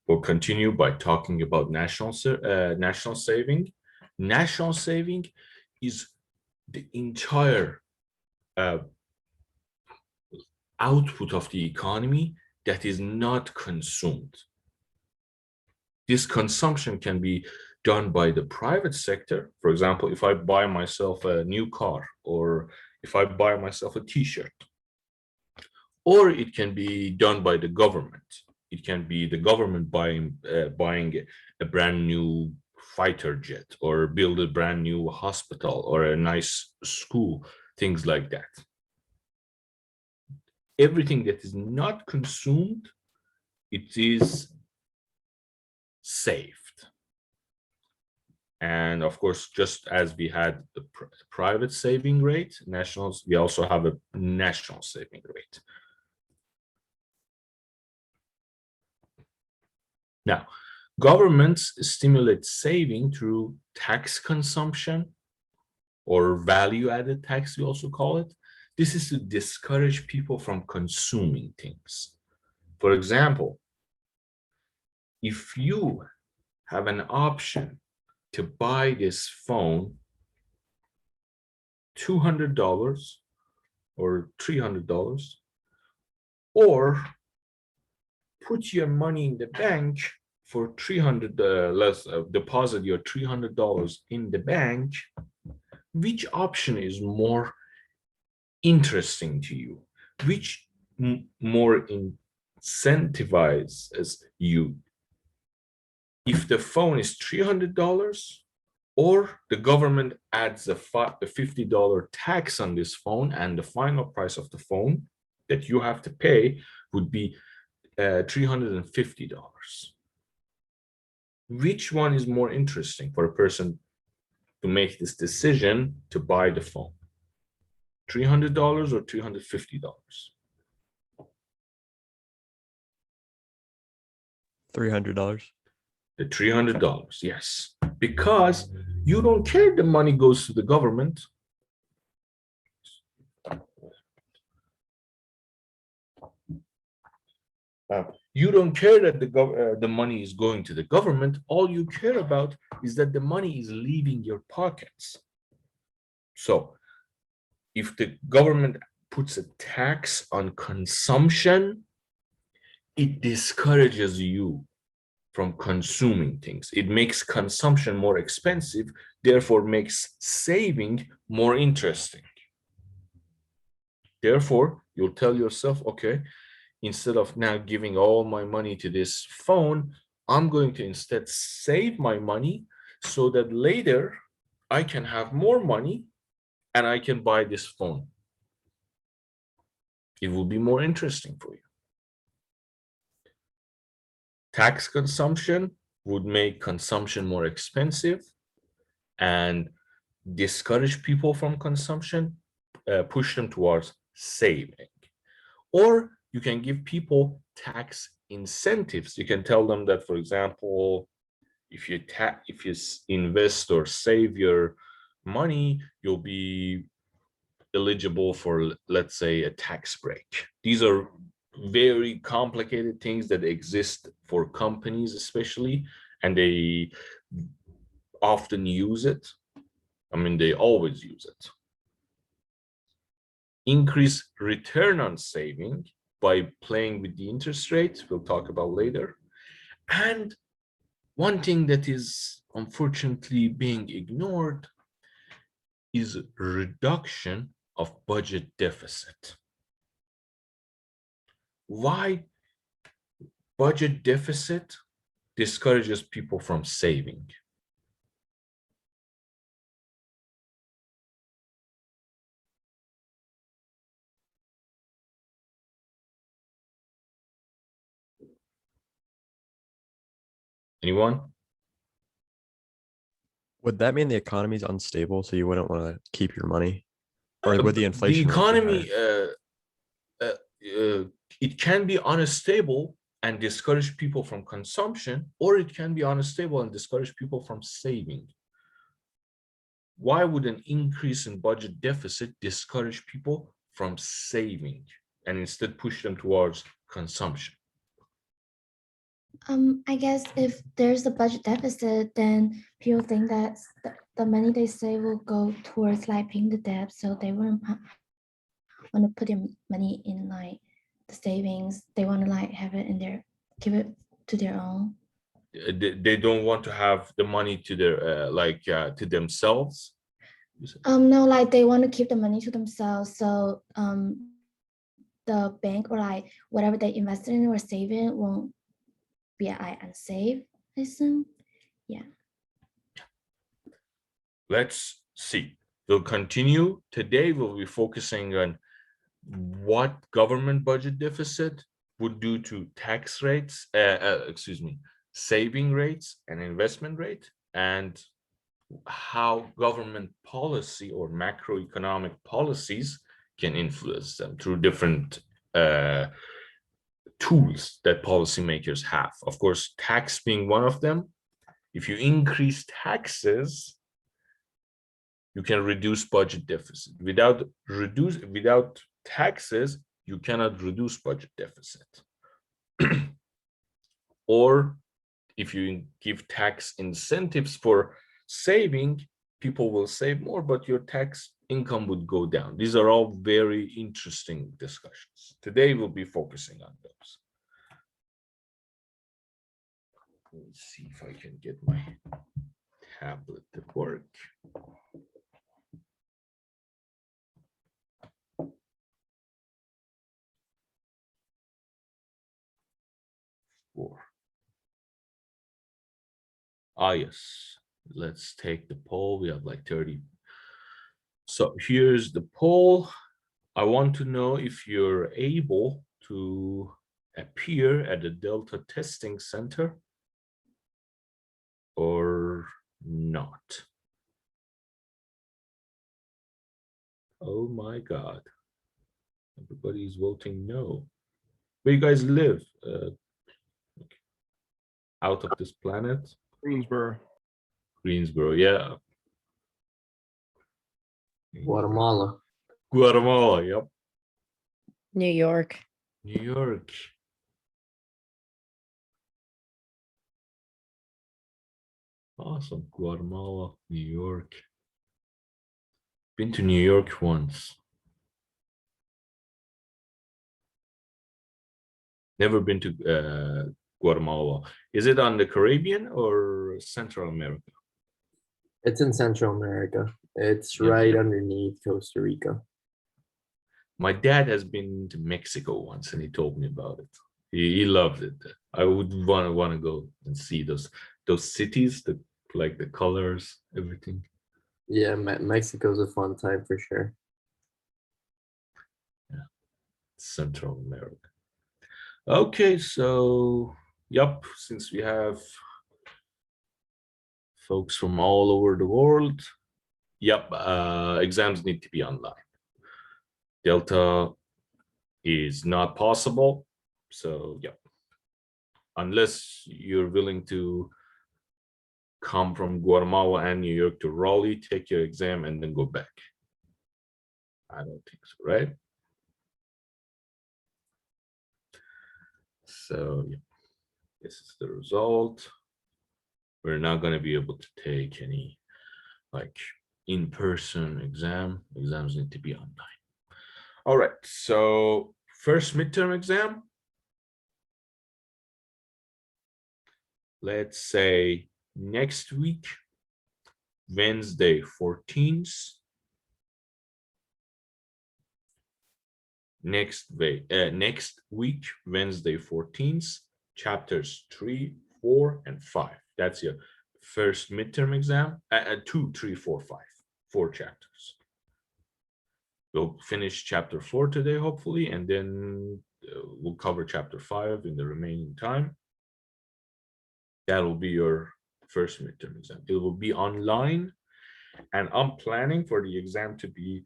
We'll continue by talking about national saving. National saving is the entire output of the economy that is not consumed. This consumption can be done by the private sector. For example, if I buy myself a new car, or if I buy myself a t-shirt, or it can be done by the government. It can be the government buying a brand new fighter jet, or build a brand new hospital or a nice school, things like that. Everything that is not consumed, it is saved. And of course, just as we had the private saving rate, we also have a national saving rate. Now, governments stimulate saving through tax consumption, or value-added tax, we also call it. This is to discourage people from consuming things. For example, if you have an option to buy this phone $200 or $300, or put your money in the bank for 300, deposit your $300 in the bank, which option is more interesting to you? Which more incentivizes you? If the phone is $300, or the government adds a $50 tax on this phone, and the final price of the phone that you have to pay would be $350. Which one is more interesting for a person to make this decision to buy the phone? $300 or $350? $300. The $300, yes. Because you don't care the money goes to the government. You don't care that the money is going to the government. All you care about is that the money is leaving your pockets. So if the government puts a tax on consumption, it discourages you from consuming things. It makes consumption more expensive, therefore makes saving more interesting. Therefore, you'll tell yourself, okay, instead of now giving all my money to this phone, I'm going to instead save my money so that later I can have more money and I can buy this phone. It will be more interesting for you. Tax consumption would make consumption more expensive and discourage people from consumption, push them towards saving. Or you can give people tax incentives. You can tell them that, for example, if you invest or save your money, you'll be eligible for, let's say, a tax break. These are very complicated things that exist for companies especially, and they often use it. I mean, they always use it. Increase return on saving by playing with the interest rates, we'll talk about later. And one thing that is unfortunately being ignored is reduction of budget deficit. Why budget deficit discourages people from saving? Anyone? Would that mean the economy is unstable, so you wouldn't want to keep your money? Or would the inflation The economy, it can be unstable and discourage people from consumption, or it can be unstable and discourage people from saving. Why would an increase in budget deficit discourage people from saving and instead push them towards consumption? I guess if there's a budget deficit, then people think that the money they save will go towards like paying the debt, so they wouldn't want to put their money in like the savings. They want to like have it in their, give it to their own. They don't want to have the money to their to themselves. No, like they want to keep the money to themselves. So the bank or like whatever they invested in or save in won't be unsafe, I assume. Yeah. Let's see. We'll continue. Today we'll be focusing on what government budget deficit would do to tax rates, saving rates and investment rate, and how government policy or macroeconomic policies can influence them through different tools that policymakers have. Of course, tax being one of them. If you increase taxes, you can reduce budget deficit. Without taxes, you cannot reduce budget deficit. Or if you give tax incentives for saving, people will save more, but your tax income would go down. These are all very interesting discussions. Today we'll be focusing on those. Let's see if I can get my tablet to work. Yes, let's take the poll. We have like 30. So here's the poll. I want to know if you're able to appear at the Delta Testing Center or not. Oh my God. Everybody's voting no. Where you guys live? Out of this planet? Greensboro. Greensboro, yeah. Guatemala. Guatemala, yep. New York. New York. Awesome. Guatemala, New York. Been to New York once. Never been to Guatemala. Is it on the Caribbean or Central America? It's in Central America. It's Yeah. right underneath Costa Rica. My dad has been to Mexico once and he told me about it. He loved it. I would want to go and see those cities, like the colors, everything. Yeah, Mexico's a fun time for sure. Yeah, Central America. Okay, so yep, since we have folks from all over the world, yep, exams need to be online. Delta is not possible, so yep. Unless you're willing to come from Guatemala and New York to Raleigh, take your exam and then go back. I don't think so, right? So yeah, this is the result. We're not going to be able to take any like in-person exam. Exams need to be online. All right, so first midterm exam. Let's say next week, Wednesday 14th. Next week, Wednesday 14th, chapters 3, 4, and 5. That's your first midterm exam. 2, 3, 4, 5. 4 chapters. We'll finish chapter 4 today, hopefully, and then we'll cover chapter 5 in the remaining time. That will be your first midterm exam. It will be online, and I'm planning for the exam to be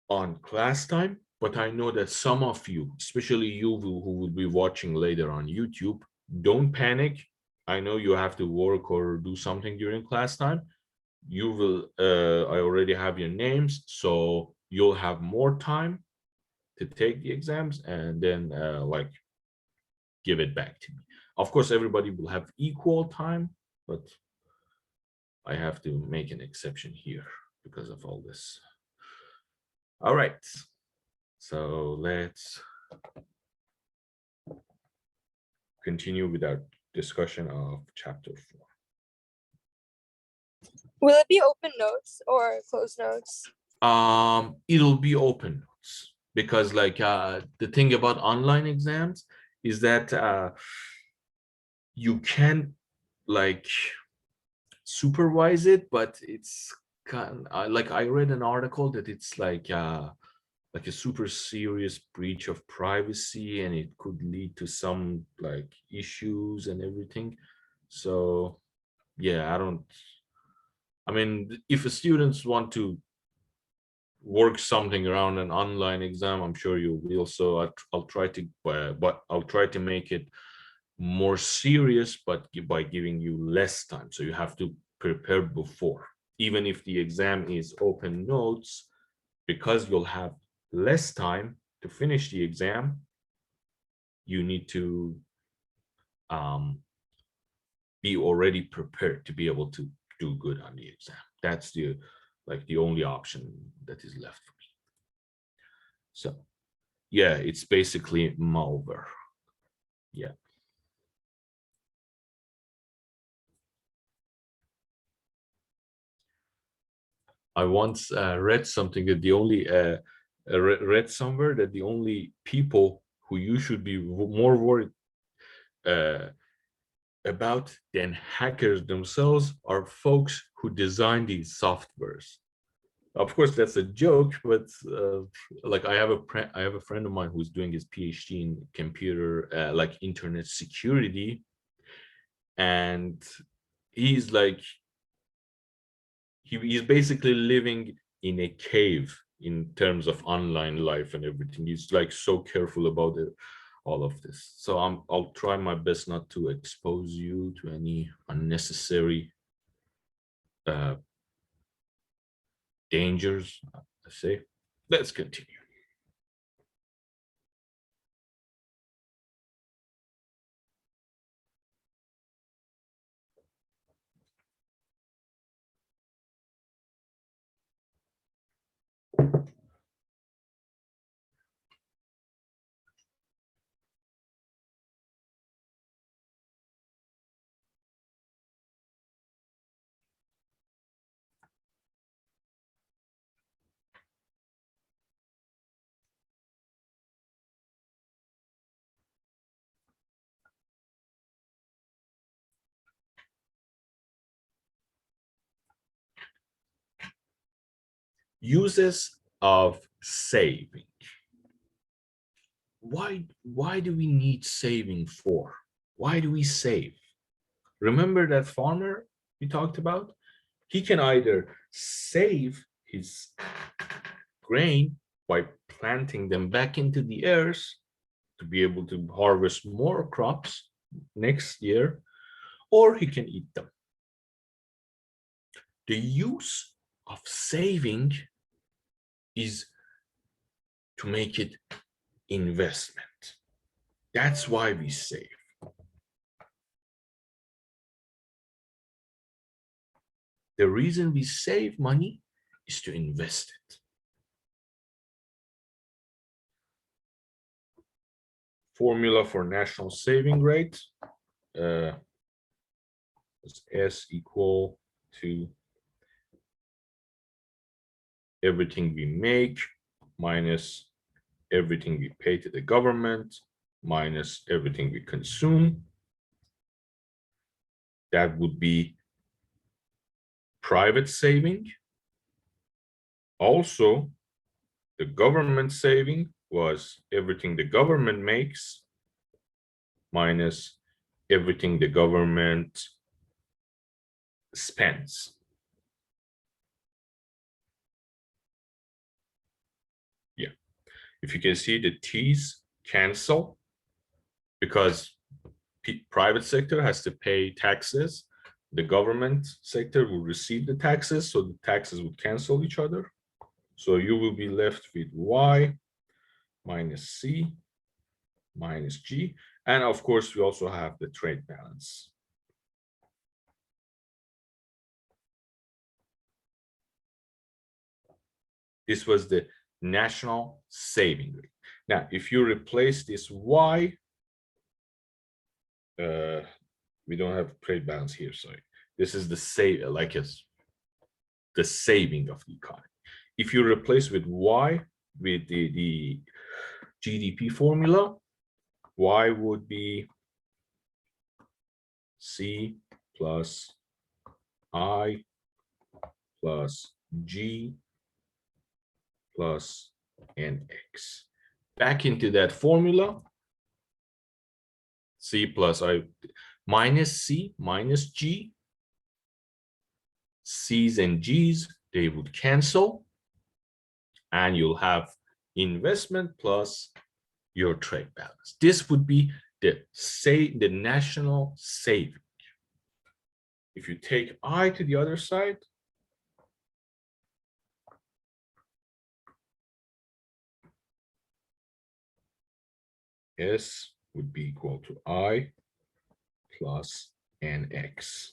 on class time, but I know that some of you, especially you who will be watching later on YouTube, don't panic. I know you have to work or do something during class time. You will, I already have your names, so you'll have more time to take the exams, and then like give it back to me. Of course, everybody will have equal time, but I have to make an exception here because of all this. All right, so let's continue with our discussion of chapter 4. Will it be open notes or closed notes? It'll be open notes because like the thing about online exams is that you can like supervise it, but it's kind of, like I read an article that it's like a super serious breach of privacy and it could lead to some like issues and everything. So yeah, I mean, if students want to work something around an online exam, I'm sure you will. So I'll try to, but I'll try to make it more serious, but by giving you less time. So you have to prepare before, even if the exam is open notes, because you'll have less time to finish the exam. You need to be already prepared to be able to do good on the exam. That's the only option that is left for me. So yeah, it's basically malware. Yeah. I once read something that the only read somewhere that the only people who you should be more worried about than hackers themselves are folks who design these softwares. Of course, that's a joke, but like I have a friend of mine who's doing his PhD in computer like internet security, and he's like he's basically living in a cave in terms of online life and everything. He's like so careful about it, all of this. So I'll try my best not to expose you to any unnecessary dangers. I say, let's continue. Uses of saving. Why do we need saving for? Why do we save? Remember that farmer we talked about? He can either save his grain by planting them back into the earth to be able to harvest more crops next year, or he can eat them. The use of saving is to make it investment. That's why we save. The reason we save money is to invest it. Formula for national saving rate is S equal to everything we make minus everything we pay to the government minus everything we consume. That would be private saving. Also, the government saving was everything the government makes minus everything the government spends. Yeah, if you can see, the T's cancel because private sector has to pay taxes. The government sector will receive the taxes, so the taxes would cancel each other. So you will be left with Y minus C minus G. And of course, we also have the trade balance. This was the national saving rate. Now, if you replace this Y, we don't have trade balance here, sorry. This is the the saving of the economy. If you replace with Y with the GDP formula, Y would be C plus I plus G plus NX. Back into that formula, C plus I minus C minus G. C's and G's, they would cancel. And you'll have investment plus your trade balance. This would be the national saving. If you take I to the other side, S would be equal to I plus NX,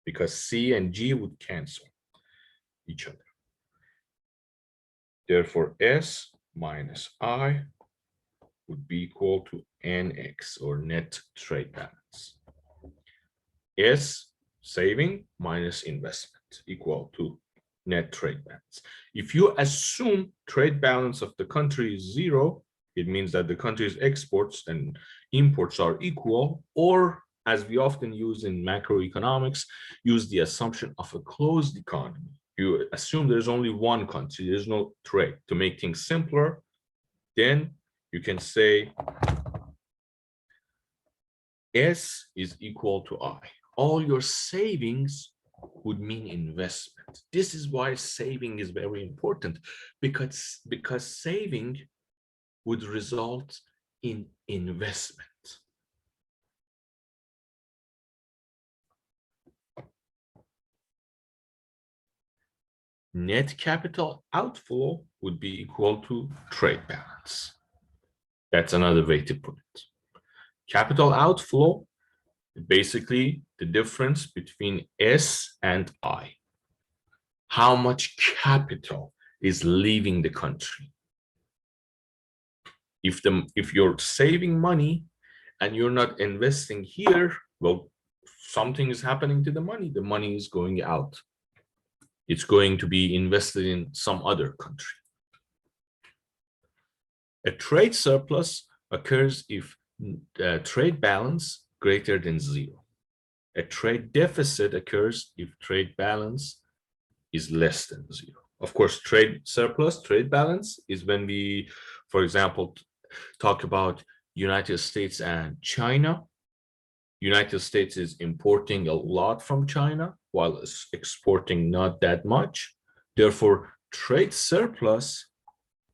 because C and G would cancel each other. Therefore, S minus I would be equal to NX, or net trade balance. S, saving, minus investment, equal to net trade balance. If you assume trade balance of the country is 0, it means that the country's exports and imports are equal, or as we often use in macroeconomics, use the assumption of a closed economy. You assume there's only one country, there's no trade. To make things simpler, then you can say S is equal to I. All your savings would mean investment. This is why saving is very important, because saving would result in investment. Net capital outflow would be equal to trade balance. That's another way to put it. Capital outflow, basically the difference between S and I. How much capital is leaving the country? If you're saving money and you're not investing here, well, something is happening to the money. The money is going out. It's going to be invested in some other country. A trade surplus occurs if trade balance greater than 0. A trade deficit occurs if trade balance is less than 0. Of course, trade surplus, trade balance is when we, for example, talk about United States and China. United States is importing a lot from China, while it's exporting not that much. Therefore, trade surplus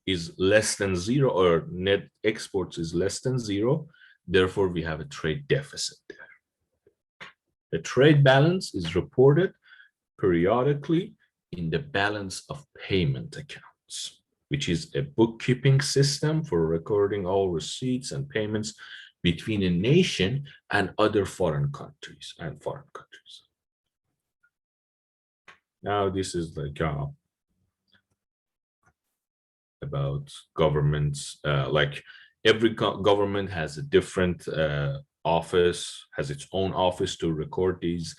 is less than 0, or net exports is less than 0. Therefore, we have a trade deficit there. The trade balance is reported periodically in the balance of payment accounts, which is a bookkeeping system for recording all receipts and payments between a nation and other foreign countries Now, this is like about governments. Like every government has a different office, has its own office to record these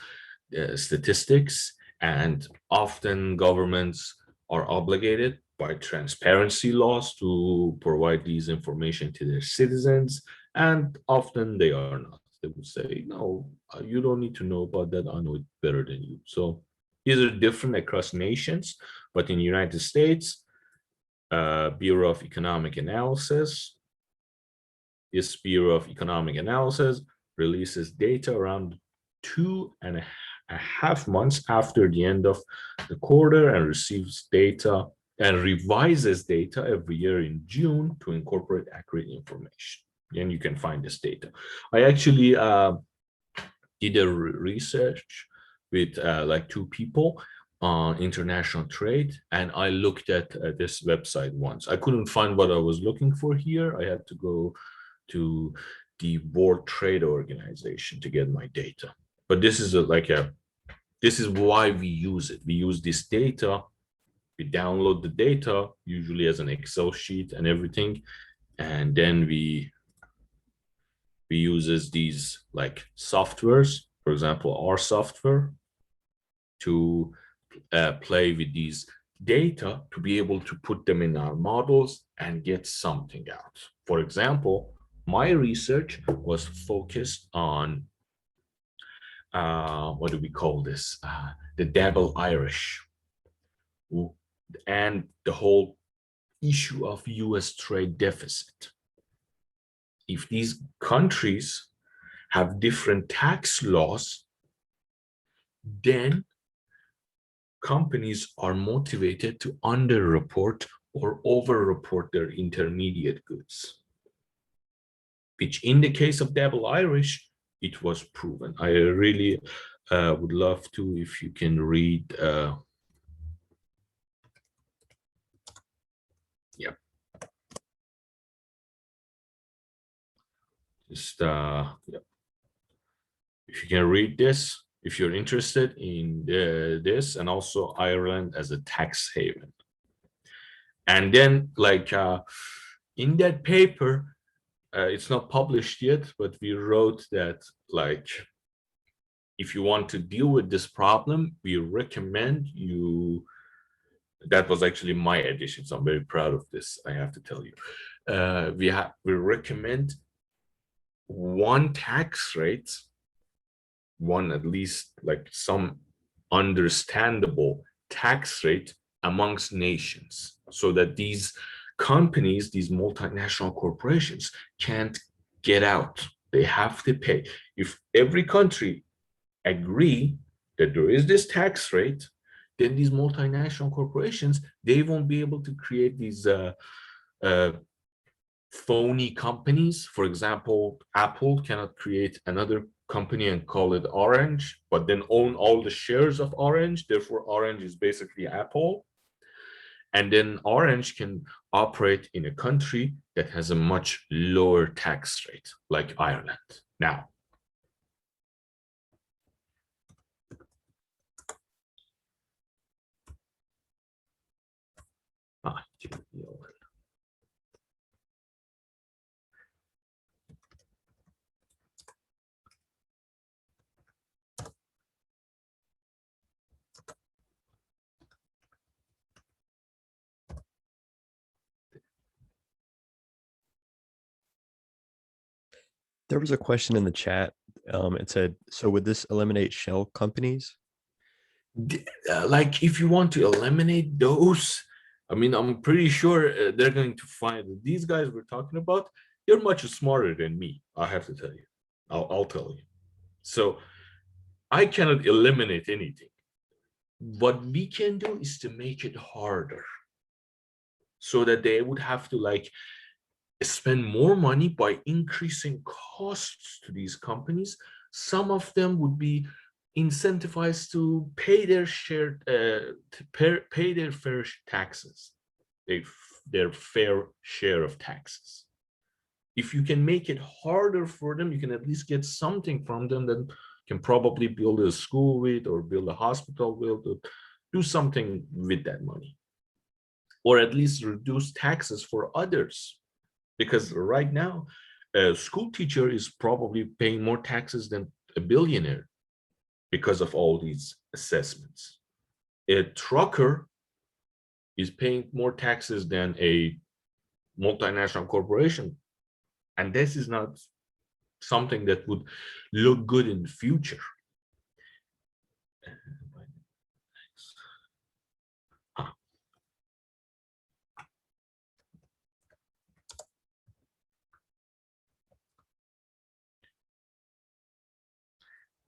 statistics, and often governments are obligated by transparency laws to provide these information to their citizens, and often they are not. They would say, no, you don't need to know about that, I know it better than you. So these are different across nations, but in the United States, Bureau of Economic Analysis, this Bureau of Economic Analysis releases data around 2.5 months after the end of the quarter, and receives data and revises data every year in June to incorporate accurate information. And you can find this data. I actually did a research with like 2 people on international trade, and I looked at this website once. I couldn't find what I was looking for here. I had to go to the World Trade Organization to get my data. But this is this is why we use it. We use this data, we download the data, usually as an Excel sheet and everything, and then we uses these like softwares, for example, our software, to play with these data to be able to put them in our models and get something out. For example, my research was focused on what do we call this? The double Irish, and the whole issue of US trade deficit. If these countries have different tax laws, then companies are motivated to underreport or overreport their intermediate goods, which in the case of double Irish, it was proven. I really would love to, if you can read. Yeah. Just, yeah. If you can read this, if you're interested in this, and also Ireland as a tax haven. And then like in that paper, it's not published yet, but we wrote that like, if you want to deal with this problem, we recommend you, that was actually my addition, so I'm very proud of this, I have to tell you. We recommend one tax rate, one at least like some understandable tax rate amongst nations, so that these companies, these multinational corporations can't get out. They have to pay. If every country agree that there is this tax rate, then these multinational corporations, they won't be able to create these phony companies. For example, Apple cannot create another company and call it Orange, but then own all the shares of Orange. Therefore, Orange is basically Apple. And then Orange can operate in a country that has a much lower tax rate, like Ireland. Now, There was a question in the chat. It said, so would this eliminate shell companies? like if you want to eliminate those, I mean, I'm pretty sure they're going to find that these guys we're talking about, they're much smarter than me. I have to tell you. I'll tell you. So I cannot eliminate anything. What we can do is to make it harder, so that they would have to like spend more money by increasing costs to these companies. Some of them would be incentivized to pay their share, pay their fair taxes, their fair share of taxes. If you can make it harder for them, you can at least get something from them that can probably build a school with, or build a hospital with, or do something with that money, or at least reduce taxes for others. Because right now, a school teacher is probably paying more taxes than a billionaire because of all these assessments. A trucker is paying more taxes than a multinational corporation. And this is not something that would look good in the future.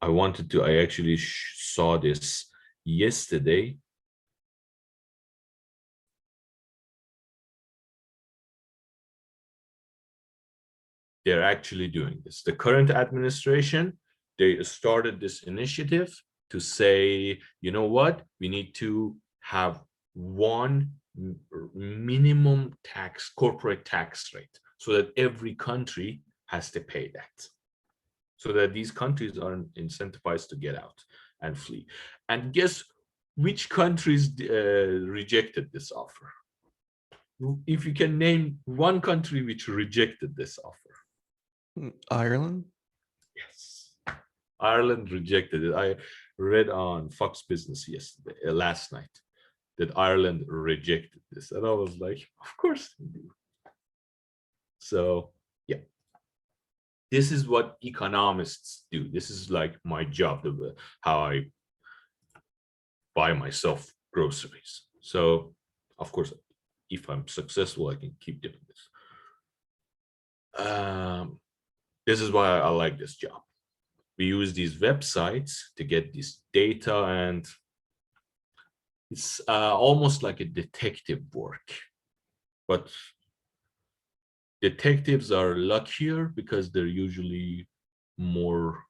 I actually saw this yesterday. They're actually doing this. The current administration, they started this initiative to say, you know what, we need to have one minimum tax, corporate tax rate, so that every country has to pay that, so that these countries are incentivized to get out and flee. And guess which countries rejected this offer? If you can name one country which rejected this offer. Ireland? Yes, Ireland rejected it. I read on Fox Business yesterday, last night, that Ireland rejected this, and I was like, of course they do. So yeah, this is what economists do. This is like my job, how I buy myself groceries. So of course, if I'm successful, I can keep doing this. This is why I like this job. We use these websites to get this data, and it's almost like a detective work. But detectives are luckier because they're usually more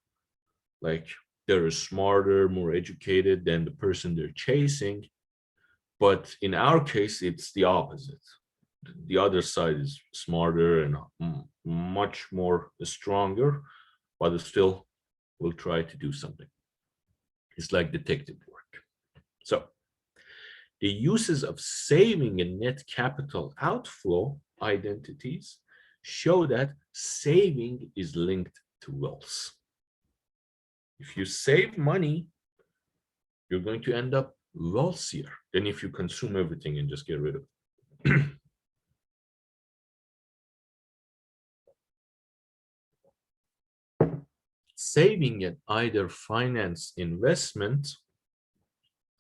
like, they're smarter, more educated than the person they're chasing. But in our case, it's the opposite. The other side is smarter and much more stronger, but still will try to do something. It's like detective work. So the uses of saving and net capital outflow identities show that saving is linked to wealth. If you save money, you're going to end up wealthier than if you consume everything and just get rid of it. Saving in either finance investment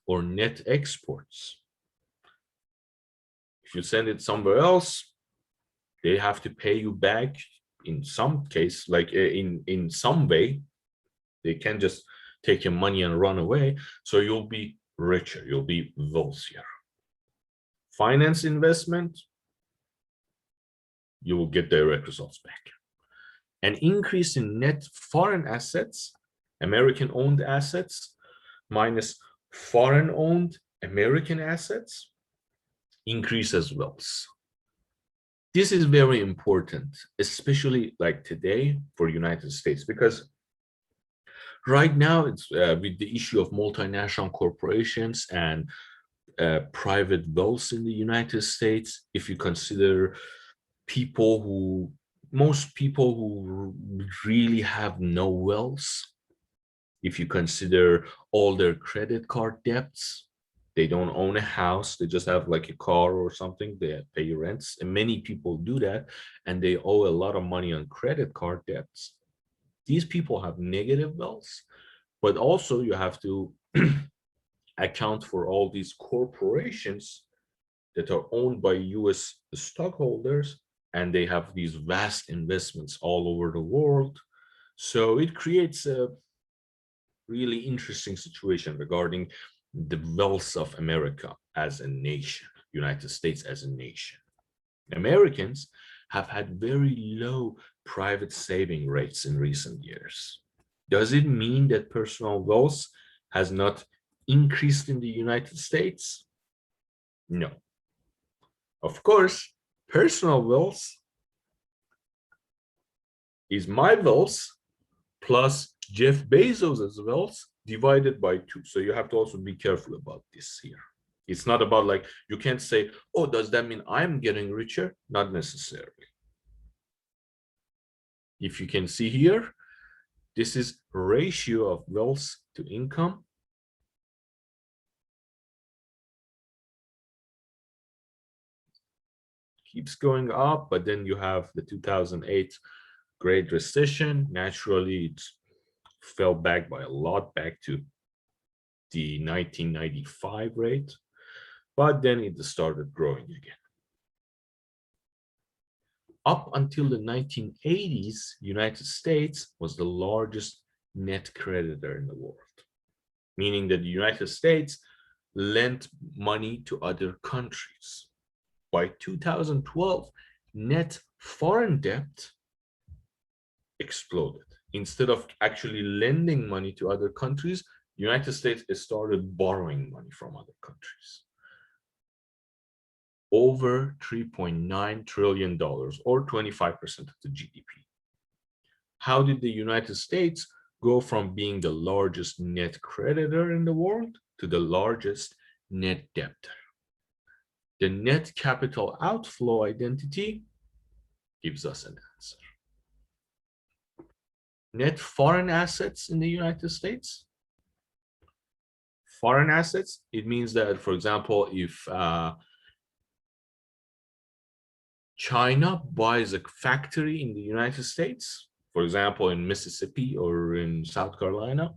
or net exports. If you send it somewhere else, they have to pay you back in some case, like in some way. They can't just take your money and run away. So you'll be richer, you'll be wealthier. Finance investment, you will get direct results back. An increase in net foreign assets, American-owned assets, minus foreign-owned American assets, increases wealth. This is very important, especially like today for United States, because right now it's with the issue of multinational corporations and private wealth in the United States. If you consider most people who really have no wealth, if you consider all their credit card debts, they don't own a house, they just have like a car or something, they pay rents, and many people do that, and they owe a lot of money on credit card debts. These people have negative wealth, but also you have to account for all these corporations that are owned by US stockholders, and they have these vast investments all over the world. So it creates a really interesting situation regarding the wealth of America as a nation, United States as a nation. Americans have had very low private saving rates in recent years. Does it mean that personal wealth has not increased in the United States? No. Of course, personal wealth is my wealth plus Jeff Bezos' wealth divided by 2. So you have to also be careful about this here. It's not about like, you can't say, oh, does that mean I'm getting richer? Not necessarily. If you can see here, this is ratio of wealth to income. Keeps going up, but then you have the 2008 Great Recession. Naturally, it fell back by a lot, back to the 1995 rate, but then it started growing again. Up until the 1980s, United States was the largest net creditor in the world, meaning that the United States lent money to other countries. By 2012, net foreign debt exploded. Instead of actually lending money to other countries, the United States started borrowing money from other countries. Over $3.9 trillion, or 25% of the GDP. how did the United States go from being the largest net creditor in the world to the largest net debtor? The net capital outflow identity gives us an answer. Net foreign assets in the United States. Foreign assets, it means that, for example, if China buys a factory in the United States, for example, in Mississippi or in South Carolina,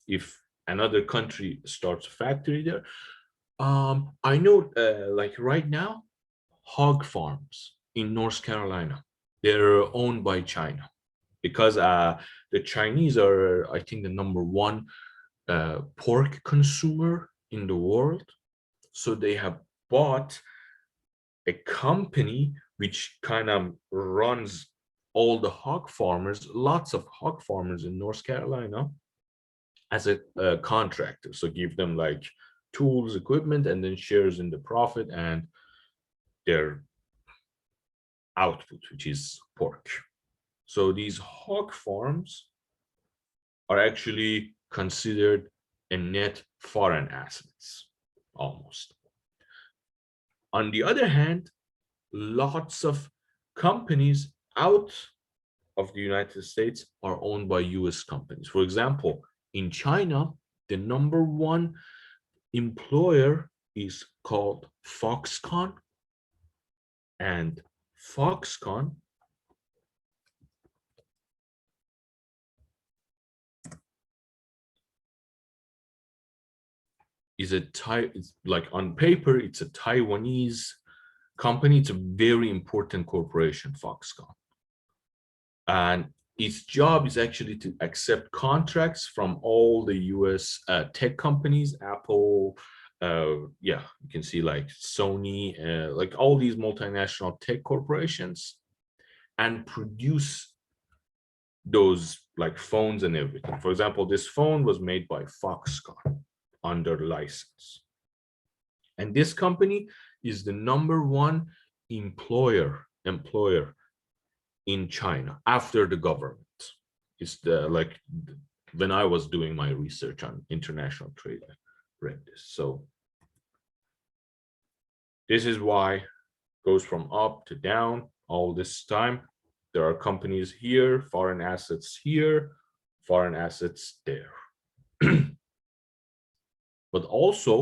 if another country starts a factory there, I know like right now, hog farms in North Carolina, they're owned by China because the Chinese are, I think, the #1 pork consumer in the world. So they have bought a company which kind of runs all the hog farmers, lots of hog farmers in North Carolina as a contractor. So give them like tools, equipment, and then shares in the profit and their output, which is pork. So these hog farms are actually considered a net foreign assets, almost. On the other hand, lots of companies out of the United States are owned by US companies. For example, in China, the #1 employer is called Foxconn, and Foxconn is it's like on paper, it's a Taiwanese company. It's a very important corporation, Foxconn. And its job is actually to accept contracts from all the US tech companies, Apple, yeah, you can see like Sony, like all these multinational tech corporations, and produce those like phones and everything. For example, this phone was made by Foxconn under license. And this company is the #1 employer in China after the government. It's the like when I was doing my research on international trade, I read this. So this is why it goes from up to down all this time. There are companies here, foreign assets here, foreign assets there. But also,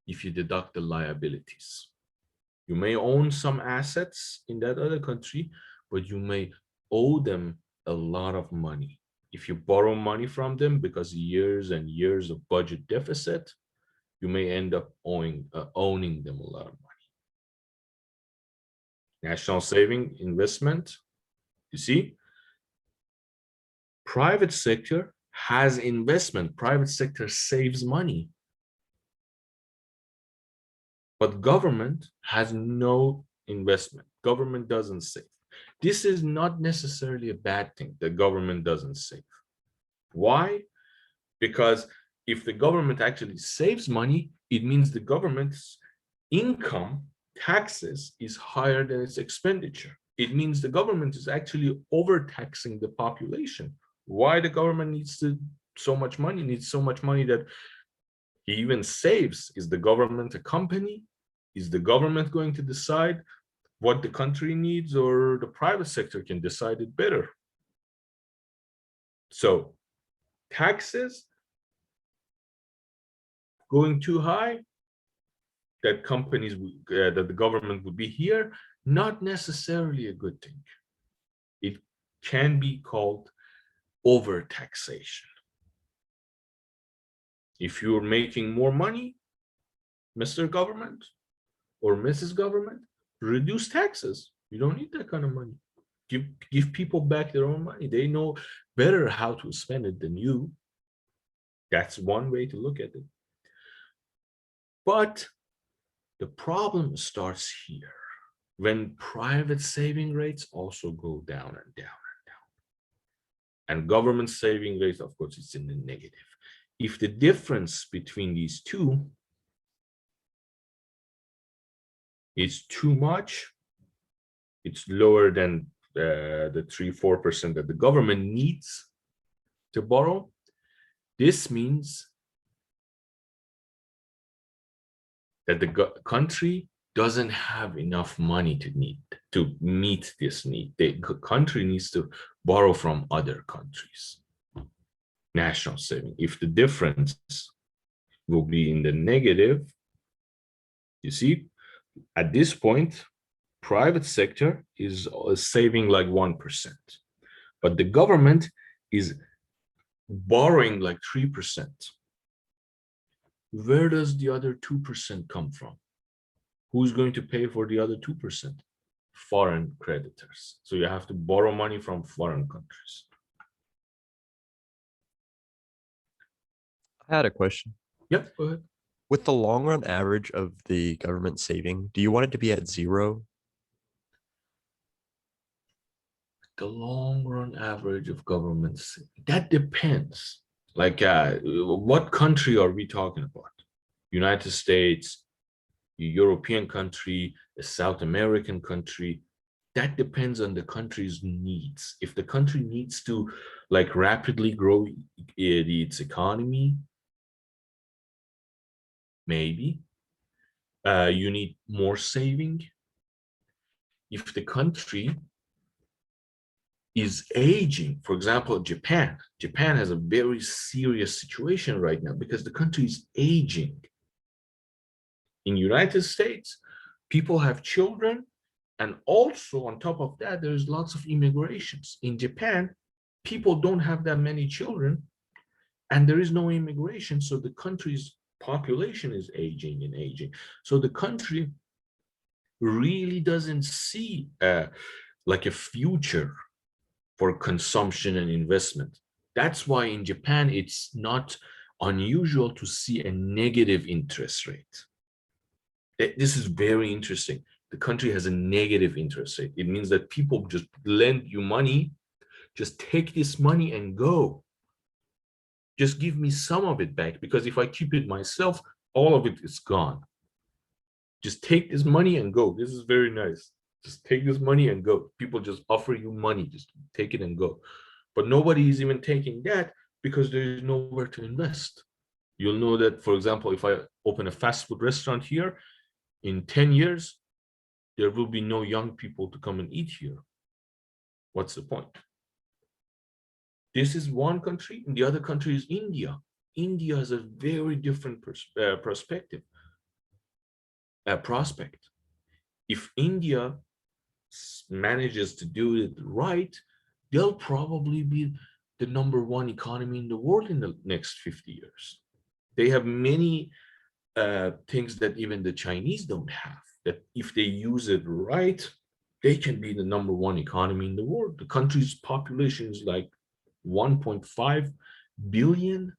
if you deduct the liabilities, you may own some assets in that other country, but you may owe them a lot of money. If you borrow money from them because years and years of budget deficit, you may end up owning them a lot of money. National saving investment, you see, private sector has investment, private sector saves money. But government has no investment. Government doesn't save. This is not necessarily a bad thing that government doesn't save. Why? Because if the government actually saves money, it means the government's income, taxes, is higher than its expenditure. It means the government is actually overtaxing the population. Why the government needs so much money that he even saves? Is the government a company? Is the government going to decide what the country needs, or the private sector can decide it better? So taxes going too high, that companies, that the government would be here, not necessarily a good thing. It can be called overtaxation. If you're making more money, Mr. Government or Mrs. Government, reduce taxes. You don't need that kind of money. Give people back their own money. They know better how to spend it than you. That's one way to look at it. But the problem starts here, when private saving rates also go down and down and down. And government saving rates, of course, it's in the negative. If the difference between these two is too much, it's lower than the 3-4% that the government needs to borrow, this means that the country doesn't have enough money to meet this need. The country needs to borrow from other countries. National saving. If the difference will be in the negative, you see, at this point, private sector is saving like 1%, but the government is borrowing like 3%. Where does the other 2% come from? Who's going to pay for the other 2%? Foreign creditors. So you have to borrow money from foreign countries. I had a question. Yep, go ahead. With the long run average of the government saving, do you want it to be at 0? The long run average of governments, that depends. Like, what country are we talking about? United States, a European country, a South American country? That depends on the country's needs. If the country needs to like rapidly grow its economy, maybe you need more saving. If the country is aging, for example, Japan has a very serious situation right now because the country is aging. In United States, people have children, and also on top of that, there's lots of immigrations. In Japan, people don't have that many children, and there is no immigration, so the country's population is aging and aging. So the country really doesn't see like a future for consumption and investment. That's why in Japan, it's not unusual to see a negative interest rate. This is very interesting. The country has a negative interest rate. It means that people just lend you money, just take this money and go. Just give me some of it back, because if I keep it myself, all of it is gone. Just take this money and go. This is very nice. Just take this money and go. People just offer you money, just take it and go. But nobody is even taking that because there is nowhere to invest. You'll know that, for example, if I open a fast food restaurant here, in 10 years, there will be no young people to come and eat here. What's the point? This is one country, and the other country is India. India has a very different prospect. If India manages to do it right, they'll probably be the #1 economy in the world in the next 50 years. They have many things that even the Chinese don't have, that if they use it right, they can be the #1 economy in the world. The country's population is like 1.5 billion.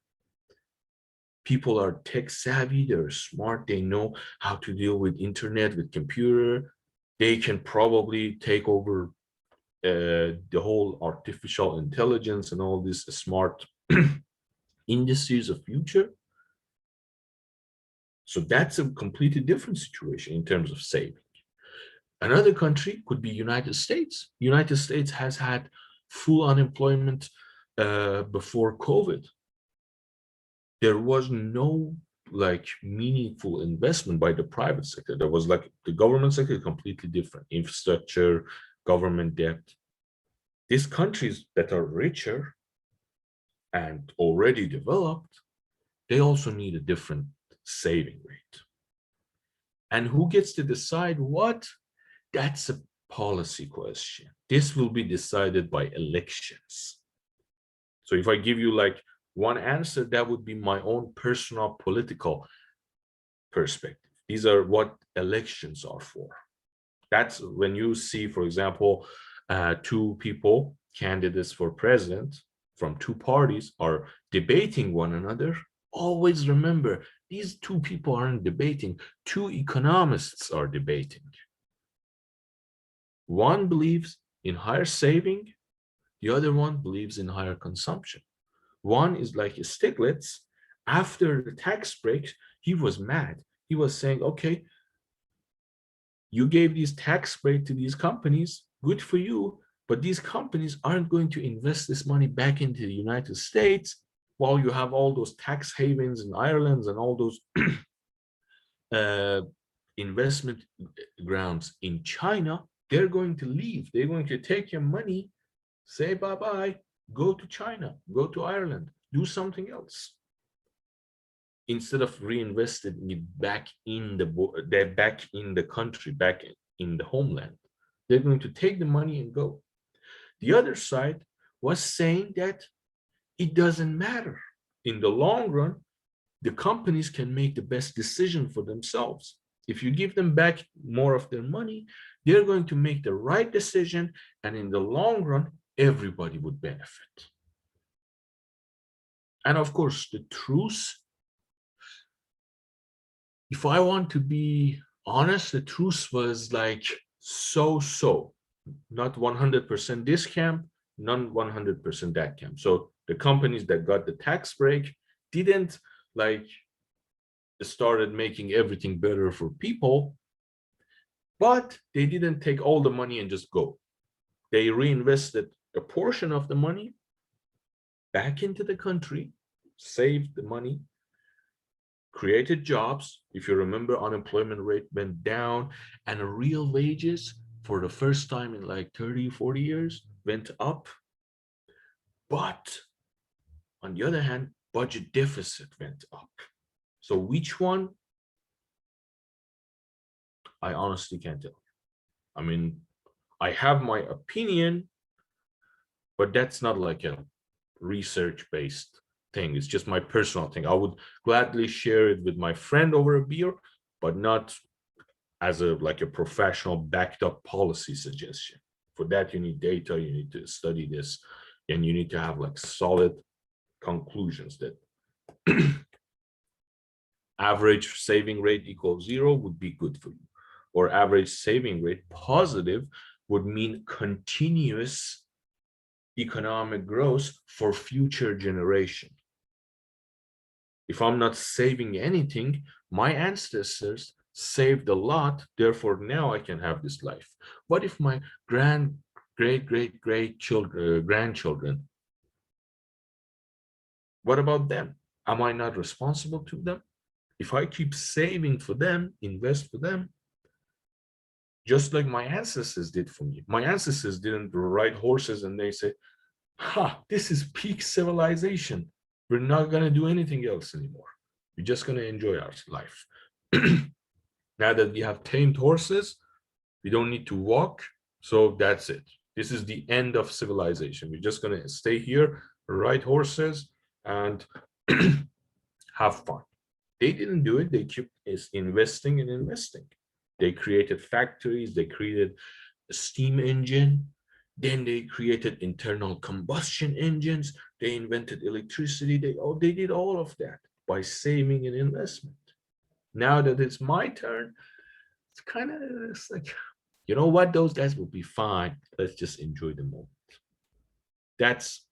People are tech savvy, they're smart, they know how to deal with internet, with computer. They can probably take over the whole artificial intelligence and all these smart industries of future. So that's a completely different situation in terms of saving. Another country could be United States. United States has had full unemployment before COVID. There was no like meaningful investment by the private sector. There was like the government sector completely different. Infrastructure, government debt. These countries that are richer and already developed, they also need a different saving rate. And who gets to decide what? That's a policy question. This will be decided by elections. So if I give you like one answer, that would be my own personal political perspective. These are what elections are for. That's when you see, for example, two people, candidates for president from two parties are debating one another. Always remember, these two people aren't debating. Two economists are debating. One believes in higher saving. The other one believes in higher consumption. One is like Stiglitz. After the tax breaks, he was mad. He was saying, okay, you gave these tax breaks to these companies, good for you, But these companies aren't going to invest this money back into the United States while you have all those tax havens in Ireland and all those investment grounds in China. They're going to leave. They're going to take your money, say bye-bye, go to China, go to Ireland, do something else. Instead of reinvesting it back in the country, back in the homeland, they're going to take the money and go. The other side was saying that it doesn't matter. In the long run, the companies can make the best decision for themselves. If you give them back more of their money, they're going to make the right decision, and in the long run, everybody would benefit. And of course, the truth, if I want to be honest, the truth was like so, not 100% this camp, not 100% that camp. So the companies that got the tax break didn't like started making everything better for people, but they didn't take all the money and just go. They reinvested a portion of the money back into the country, saved the money, created jobs. If you remember, unemployment rate went down, and real wages for the first time in like 30, 40 years went up. But on the other hand, budget deficit went up. So which one? I honestly can't tell. I mean, I have my opinion, but that's not like a research-based thing. It's just my personal thing. I would gladly share it with my friend over a beer, but not as a like a professional backed up policy suggestion. For that, you need data, you need to study this, and you need to have like solid conclusions that average saving rate equals 0 would be good for you, or average saving rate positive would mean continuous economic growth for future generation. If I'm not saving anything, my ancestors saved a lot, therefore now I can have this life. What if my grandchildren, what about them? Am I not responsible to them? If I keep saving for them, invest for them, just like my ancestors did for me. My ancestors didn't ride horses and they say, ha, this is peak civilization. We're not going to do anything else anymore. We're just going to enjoy our life. Now that we have tamed horses, we don't need to walk. So that's it. This is the end of civilization. We're just going to stay here, ride horses, and have fun. They didn't do it. They kept investing and investing. They created factories. They created a steam engine. Then they created internal combustion engines. They invented electricity. They did all of that by saving and investment. Now that it's my turn, it's kind of like, you know what? Those guys will be fine. Let's just enjoy the moment. That's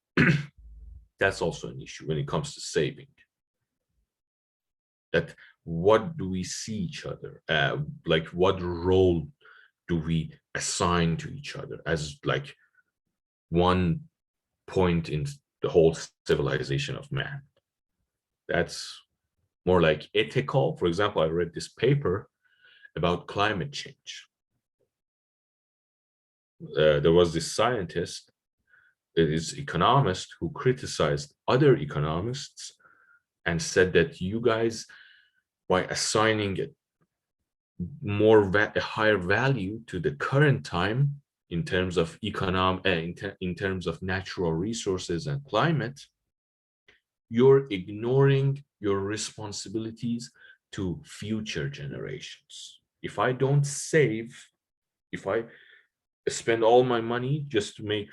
also an issue when it comes to saving. That what do we see each other? Like what role do we assign to each other as like one point in the whole civilization of man? That's more like ethical. For example, I read this paper about climate change. There was this scientist, this economist, who criticized other economists and said that you guys, by assigning a higher value to the current time in terms of in terms of natural resources and climate, you're ignoring your responsibilities to future generations. If I don't save, if I spend all my money just to make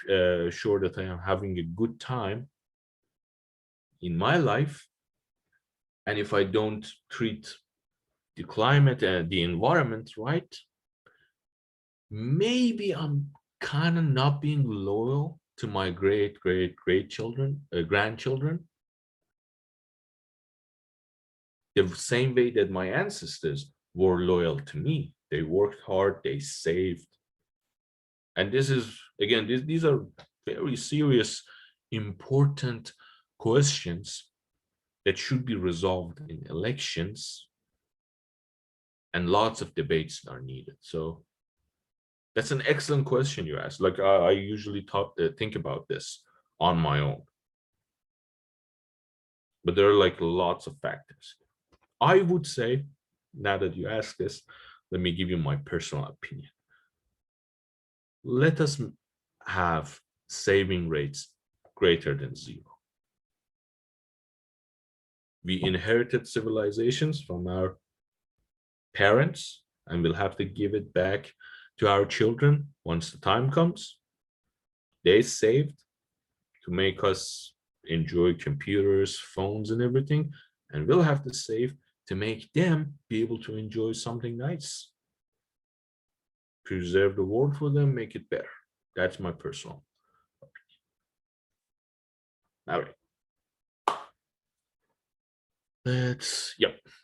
sure that I am having a good time in my life, and if I don't treat the climate and the environment right, maybe I'm kind of not being loyal to my grandchildren, the same way that my ancestors were loyal to me. They worked hard, they saved, And this is, again, these are very serious, important questions that should be resolved in elections, and lots of debates are needed. So that's an excellent question you asked. Like I usually think about this on my own, but there are like lots of factors. I would say, now that you ask this, let me give you my personal opinion. Let us have saving rates greater than 0. We inherited civilizations from our parents, and we'll have to give it back to our children once the time comes. They saved to make us enjoy computers, phones, and everything, and we'll have to save to make them be able to enjoy something nice. Preserve the world for them, make it better. That's my personal opinion. All right.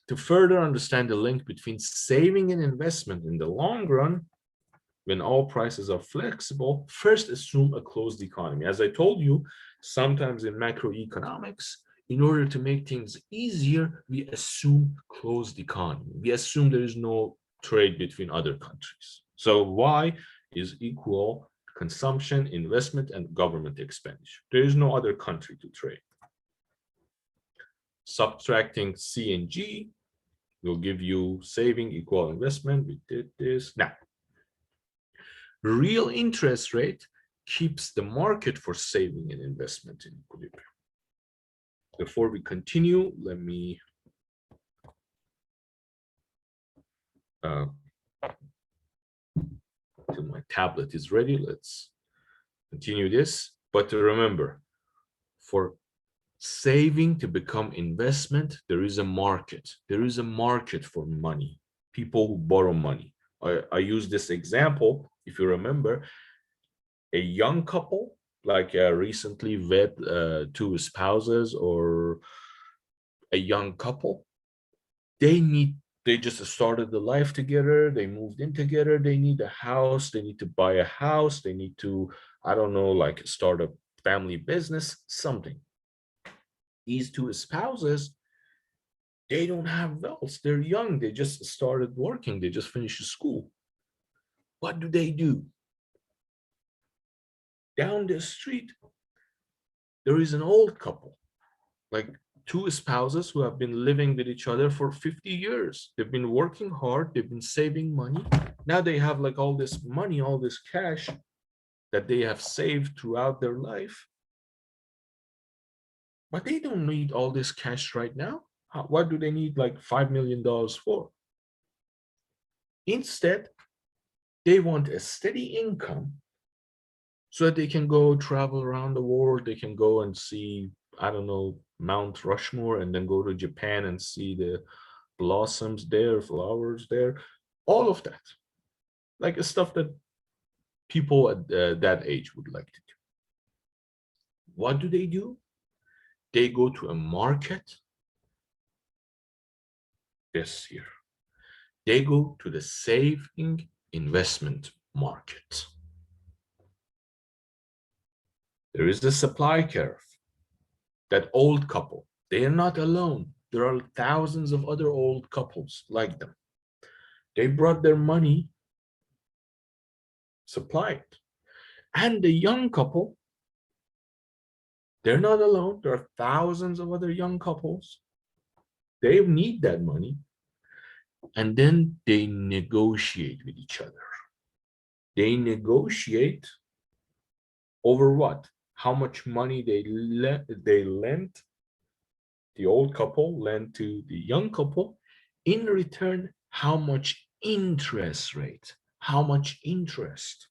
To further understand the link between saving and investment in the long run, when all prices are flexible, first assume a closed economy. As I told you, sometimes in macroeconomics, in order to make things easier, we assume closed economy. We assume there is no trade between other countries. So Y is equal consumption, investment, and government expenditure. There is no other country to trade. Subtracting C and G will give you saving equal investment. We did this. Now, real interest rate keeps the market for saving and investment in equilibrium. Before we continue, let me till my tablet is ready. Let's continue this. But remember, for saving to become investment, there is a market. There is a market for money. People who borrow money. I use this example. If you remember, a young couple, like recently wed 2 spouses, or a young couple, they just started the life together, they moved in together, they need a house, they need to buy a house, they need to, I don't know, like start a family business, something. These 2 spouses, they don't have wealth, they're young, they just started working, they just finished school. What do? Down the street, there is an old couple, like 2 spouses who have been living with each other for 50 years. They've been working hard, they've been saving money. Now they have like all this money, all this cash that they have saved throughout their life. But they don't need all this cash right now. What do they need like $5 million for? Instead, they want a steady income so that they can go travel around the world. They can go and see, I don't know, Mount Rushmore, and then go to Japan and see the blossoms there, flowers there, all of that. Like stuff that people at that age would like to do. What do? They go to a market. This here. They go to the saving investment market. There is the supply curve. That old couple, they are not alone. There are thousands of other old couples like them. They brought their money, supplied. And the young couple, they're not alone. There are thousands of other young couples. They need that money. And then they negotiate with each other. They negotiate over what? How much money they lent, the old couple lent to the young couple. In return, how much interest rate? How much interest?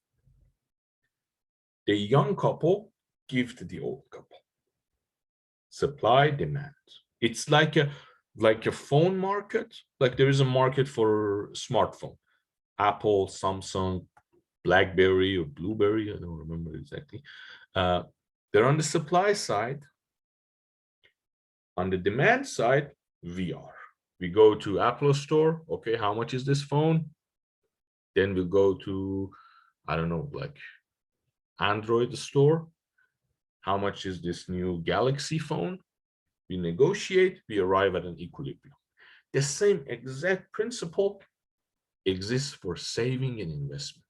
The young couple give to the old couple. Supply, demand. It's like a phone market. Like there is a market for smartphone. Apple, Samsung, BlackBerry or Blueberry, I don't remember exactly. They're on the supply side. On the demand side, we are. We go to Apple store. Okay, how much is this phone? Then we go to, I don't know, like Android store. How much is this new Galaxy phone? We negotiate, we arrive at an equilibrium. The same exact principle exists for saving and investment.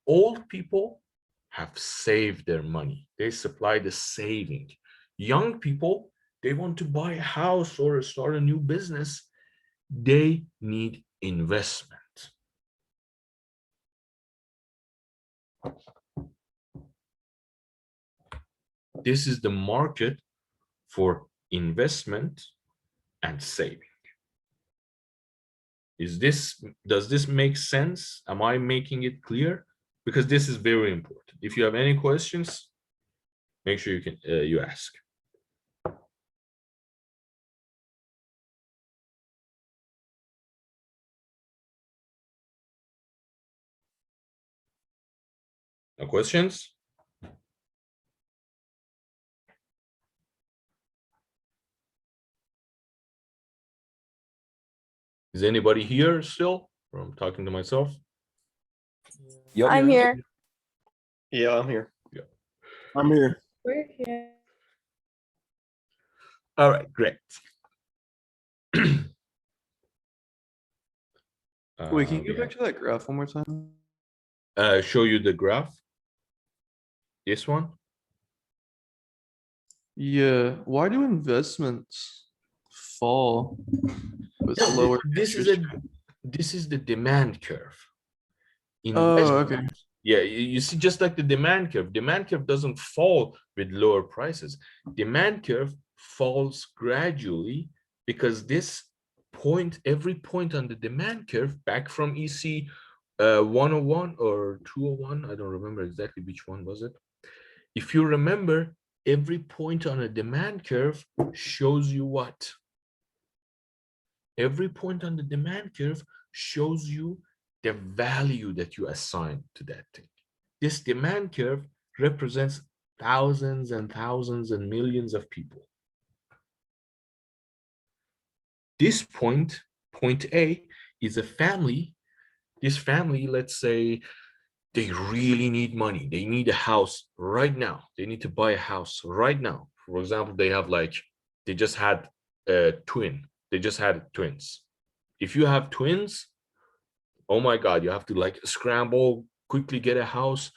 Old people have saved their money. They supply the saving. Young people, they want to buy a house or start a new business. They need investment. This is the market for investment and saving. Does this make sense? Am I making it clear? Because this is very important. If you have any questions, make sure you ask. No questions? Is anybody here still? Or I'm talking to myself? Yep. I'm here. Yeah, I'm here. I'm here. We're here. All right, great. Wait, can you We go back to that graph one more time? show you the graph. This one. Yeah. Why do investments fall with No, lower this is interest a this is the demand curve. Oh, okay. Investment- Yeah, you see, just like the demand curve doesn't fall with lower prices. Demand curve falls gradually because this point, every point on the demand curve, back from EC 101 or 201, I don't remember exactly which one was it. If you remember, every point on a demand curve shows you what? Every point on the demand curve shows you the value that you assign to that thing. This demand curve represents thousands and thousands and millions of people. This point, point A, is a family. This family, let's say, they really need money. They need a house right now. They need to buy a house right now. For example, they just had a twin. They just had twins. If you have twins, oh my God, you have to like scramble, quickly get a house.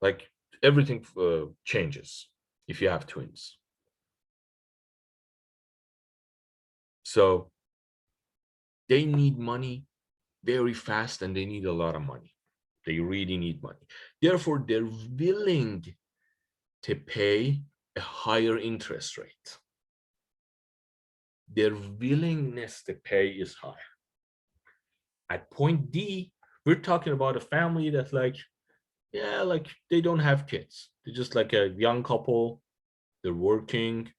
Like everything changes if you have twins. So they need money very fast and they need a lot of money. They really need money. Therefore, they're willing to pay a higher interest rate. Their willingness to pay is high. At point D, we're talking about a family that's like, yeah, like they don't have kids. They're just like a young couple. They're working.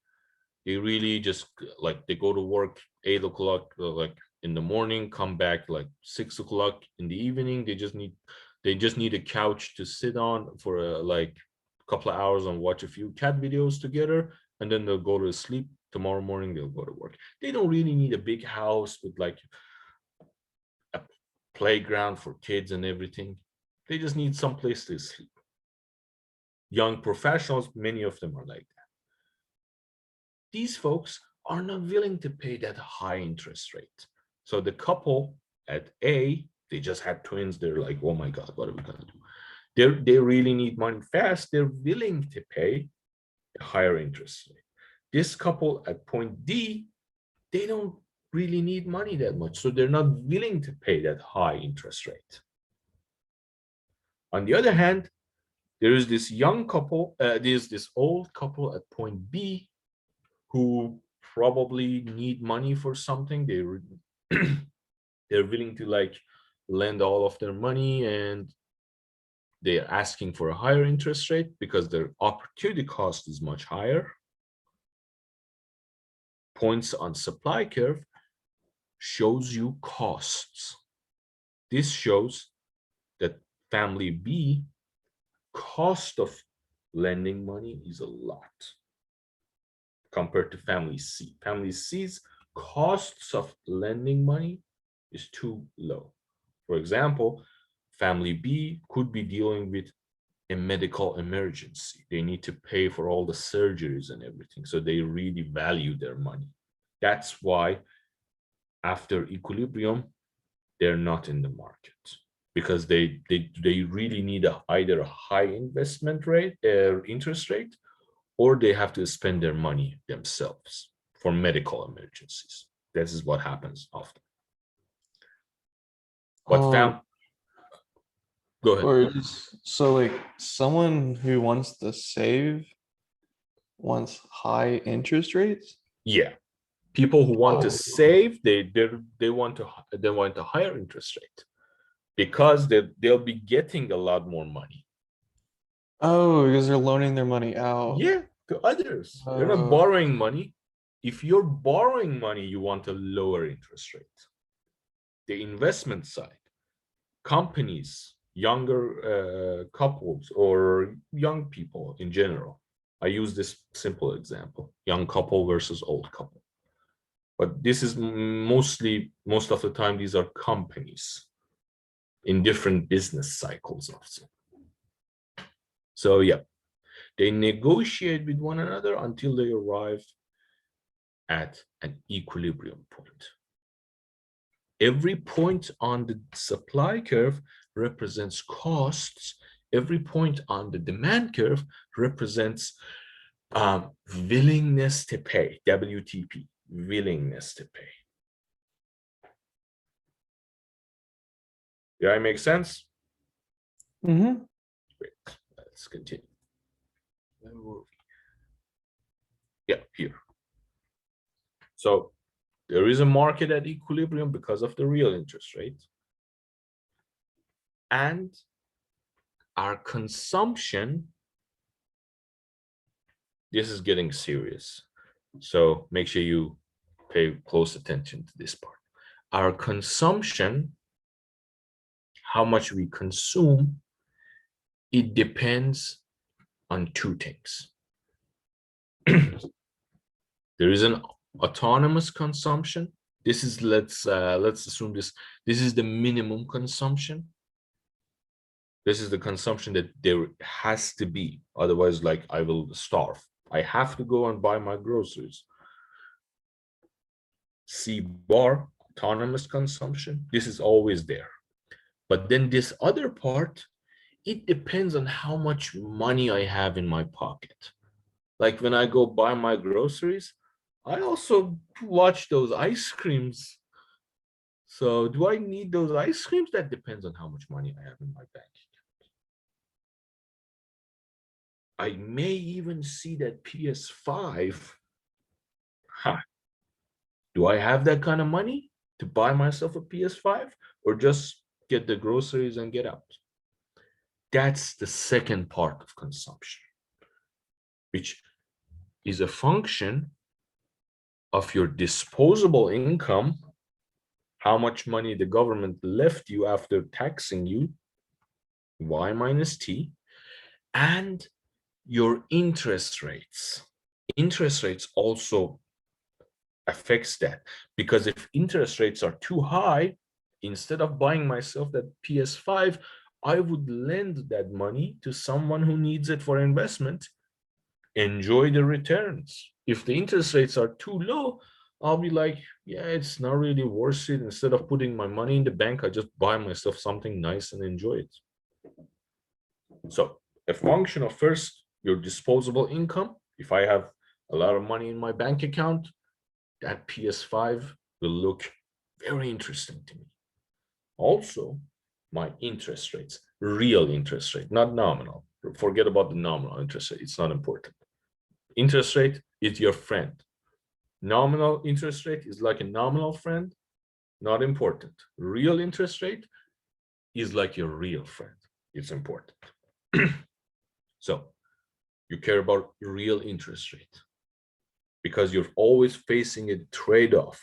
They really just like they go to work 8 o'clock, like in the morning, come back like 6 o'clock in the evening. They just need a couch to sit on for like a couple of hours and watch a few cat videos together, and then they'll go to sleep. Tomorrow morning they'll go to work. They don't really need a big house with like a playground for kids and everything. They just need some place to sleep. Young professionals, many of them are like that. These folks are not willing to pay that high interest rate. So the couple at A, they just had twins. They're like, oh my God, what are we gonna do? They really need money fast. They're willing to pay a higher interest rate. This couple at point D, they don't really need money that much. So they're not willing to pay that high interest rate. On the other hand, there is this young couple, there's this old couple at point B who probably need money for something. They're willing to like lend all of their money and they're asking for a higher interest rate because their opportunity cost is much higher. Points on supply curve shows you costs. This shows that family B cost of lending money is a lot compared to family C. Family C's costs of lending money is too low. For example, family B could be dealing with a medical emergency. They need to pay for all the surgeries and everything. So they really value their money. That's why after equilibrium, they're not in the market, because they really need either a high investment rate, interest rate, or they have to spend their money themselves for medical emergencies. This is what happens often. But go ahead. Or so like someone who wants to save wants high interest rates. Yeah, people who want to Oh. save, they want a higher interest rate, because they'll be getting a lot more money. Oh, because they're loaning their money out. Yeah, to others. They're not Oh. borrowing money. If you're borrowing money, you want a lower interest rate. The investment side, companies, younger couples, or young people in general. I use this simple example: young couple versus old couple. But this is most of the time, these are companies in different business cycles also. So yeah, they negotiate with one another until they arrive at an equilibrium point. Every point on the supply curve represents costs. Every point on the demand curve represents willingness to pay, WTP, willingness to pay. Did I make sense? Mm-hmm. Great. Let's continue. Where were we? Yeah, here. So there is a market at equilibrium because of the real interest rate. And our consumption, this is getting serious. So make sure you pay close attention to this part. Our consumption, how much we consume, it depends on two things. There is an autonomous consumption. This is, let's assume this is the minimum consumption. This is the consumption that there has to be, otherwise, like, I will starve. I have to go and buy my groceries. C bar, autonomous consumption, this is always there. But then this other part, it depends on how much money I have in my pocket. Like when I go buy my groceries, I also watch those ice creams. So do I need those ice creams? That depends on how much money I have in my bank account. I may even see that PS5. Do I have that kind of money to buy myself a PS5, or just get the groceries and get out? That's the second part of consumption, which is a function of your disposable income, how much money the government left you after taxing you, Y minus T, and your interest rates. Interest rates also affects that, because if interest rates are too high, instead of buying myself that PS5, I would lend that money to someone who needs it for investment, enjoy the returns. If the interest rates are too low, I'll be like, yeah, it's not really worth it. Instead of putting my money in the bank, I just buy myself something nice and enjoy it. So a function of first your disposable income. If I have a lot of money in my bank account, that PS5 will look very interesting to me. Also, my interest rates, real interest rate, not nominal. Forget about the nominal interest rate. It's not important. Interest rate is your friend. Nominal interest rate is like a nominal friend, not important. Real interest rate is like your real friend. It's important. So you care about real interest rate because you're always facing a trade-off,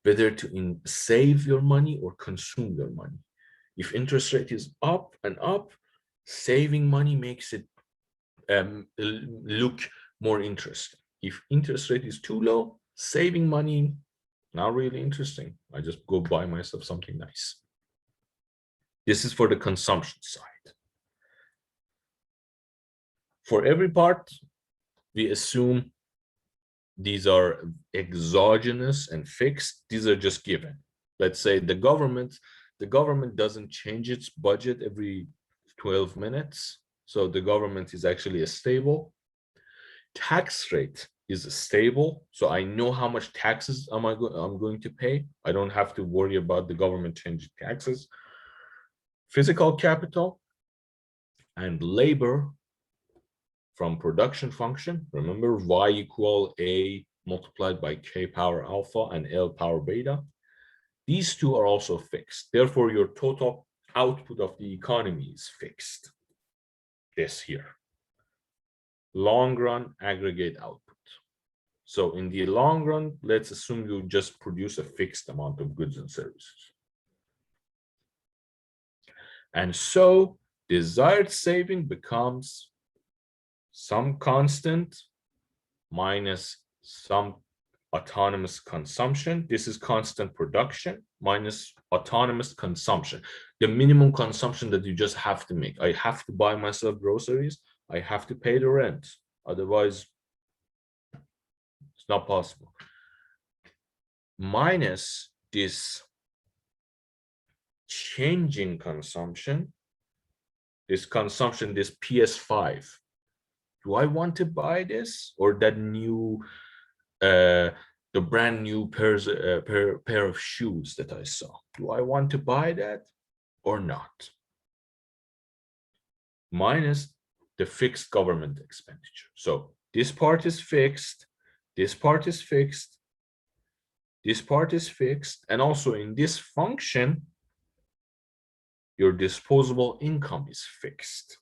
whether to save your money or consume your money. If interest rate is up and up, saving money makes it look more interesting. If interest rate is too low, saving money, not really interesting. I just go buy myself something nice. This is for the consumption side. For every part, we assume these are exogenous and fixed. These are just given. Let's say the government doesn't change its budget every 12 minutes. So the government is actually a stable. Tax rate is stable. So I know how much taxes I'm going to pay. I don't have to worry about the government changing taxes. Physical capital and labor from production function. Remember, Y equal A multiplied by K power alpha and L power beta. These two are also fixed. Therefore, your total output of the economy is fixed. This here. Long run aggregate output. So in the long run, let's assume you just produce a fixed amount of goods and services. And so desired saving becomes some constant minus some autonomous consumption. This is constant production minus autonomous consumption. The minimum consumption that you just have to make. I have to buy myself groceries. I have to pay the rent. Otherwise, it's not possible. Minus this changing consumption, this consumption, this PS5. Do I want to buy this or that new, the brand new pair of shoes that I saw? Do I want to buy that or not? Minus the fixed government expenditure. So this part is fixed, this part is fixed, this part is fixed, and also in this function, your disposable income is fixed.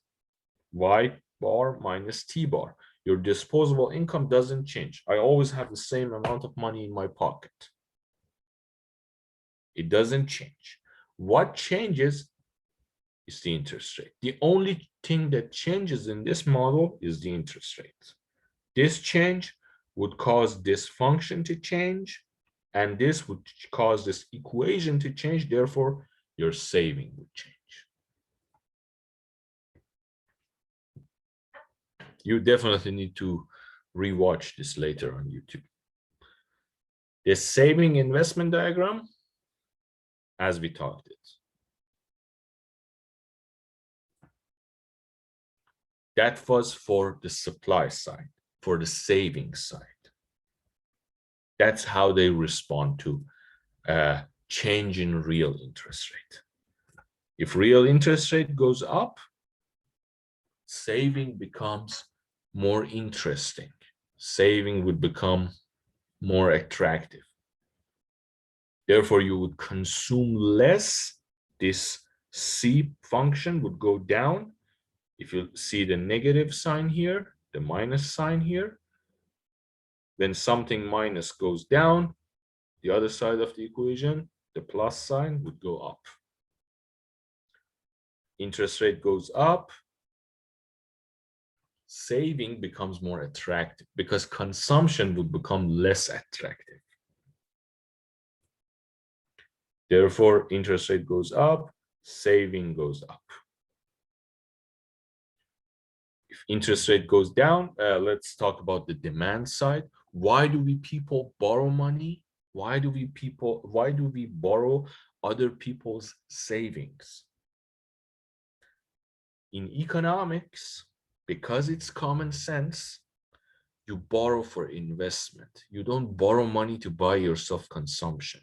Y bar minus T bar. Your disposable income doesn't change. I always have the same amount of money in my pocket. It doesn't change. What changes is the interest rate. The only thing that changes in this model is the interest rate. This change would cause this function to change, and this would cause this equation to change. Therefore, your saving would change. You definitely need to rewatch this later on YouTube. The saving investment diagram, as we talked it. That was for the supply side, for the savings side. That's how they respond to change in real interest rate. If real interest rate goes up, saving becomes more interesting. Saving would become more attractive. Therefore, you would consume less. This C function would go down. If you see the negative sign here, the minus sign here, then something minus goes down. The other side of the equation, the plus sign would go up. Interest rate goes up. Saving becomes more attractive because consumption would become less attractive. Therefore, interest rate goes up, saving goes up. If interest rate goes down, let's talk about the demand side. Why do we people borrow money? Why do we borrow other people's savings? In economics, because it's common sense, you borrow for investment. You don't borrow money to buy yourself consumption.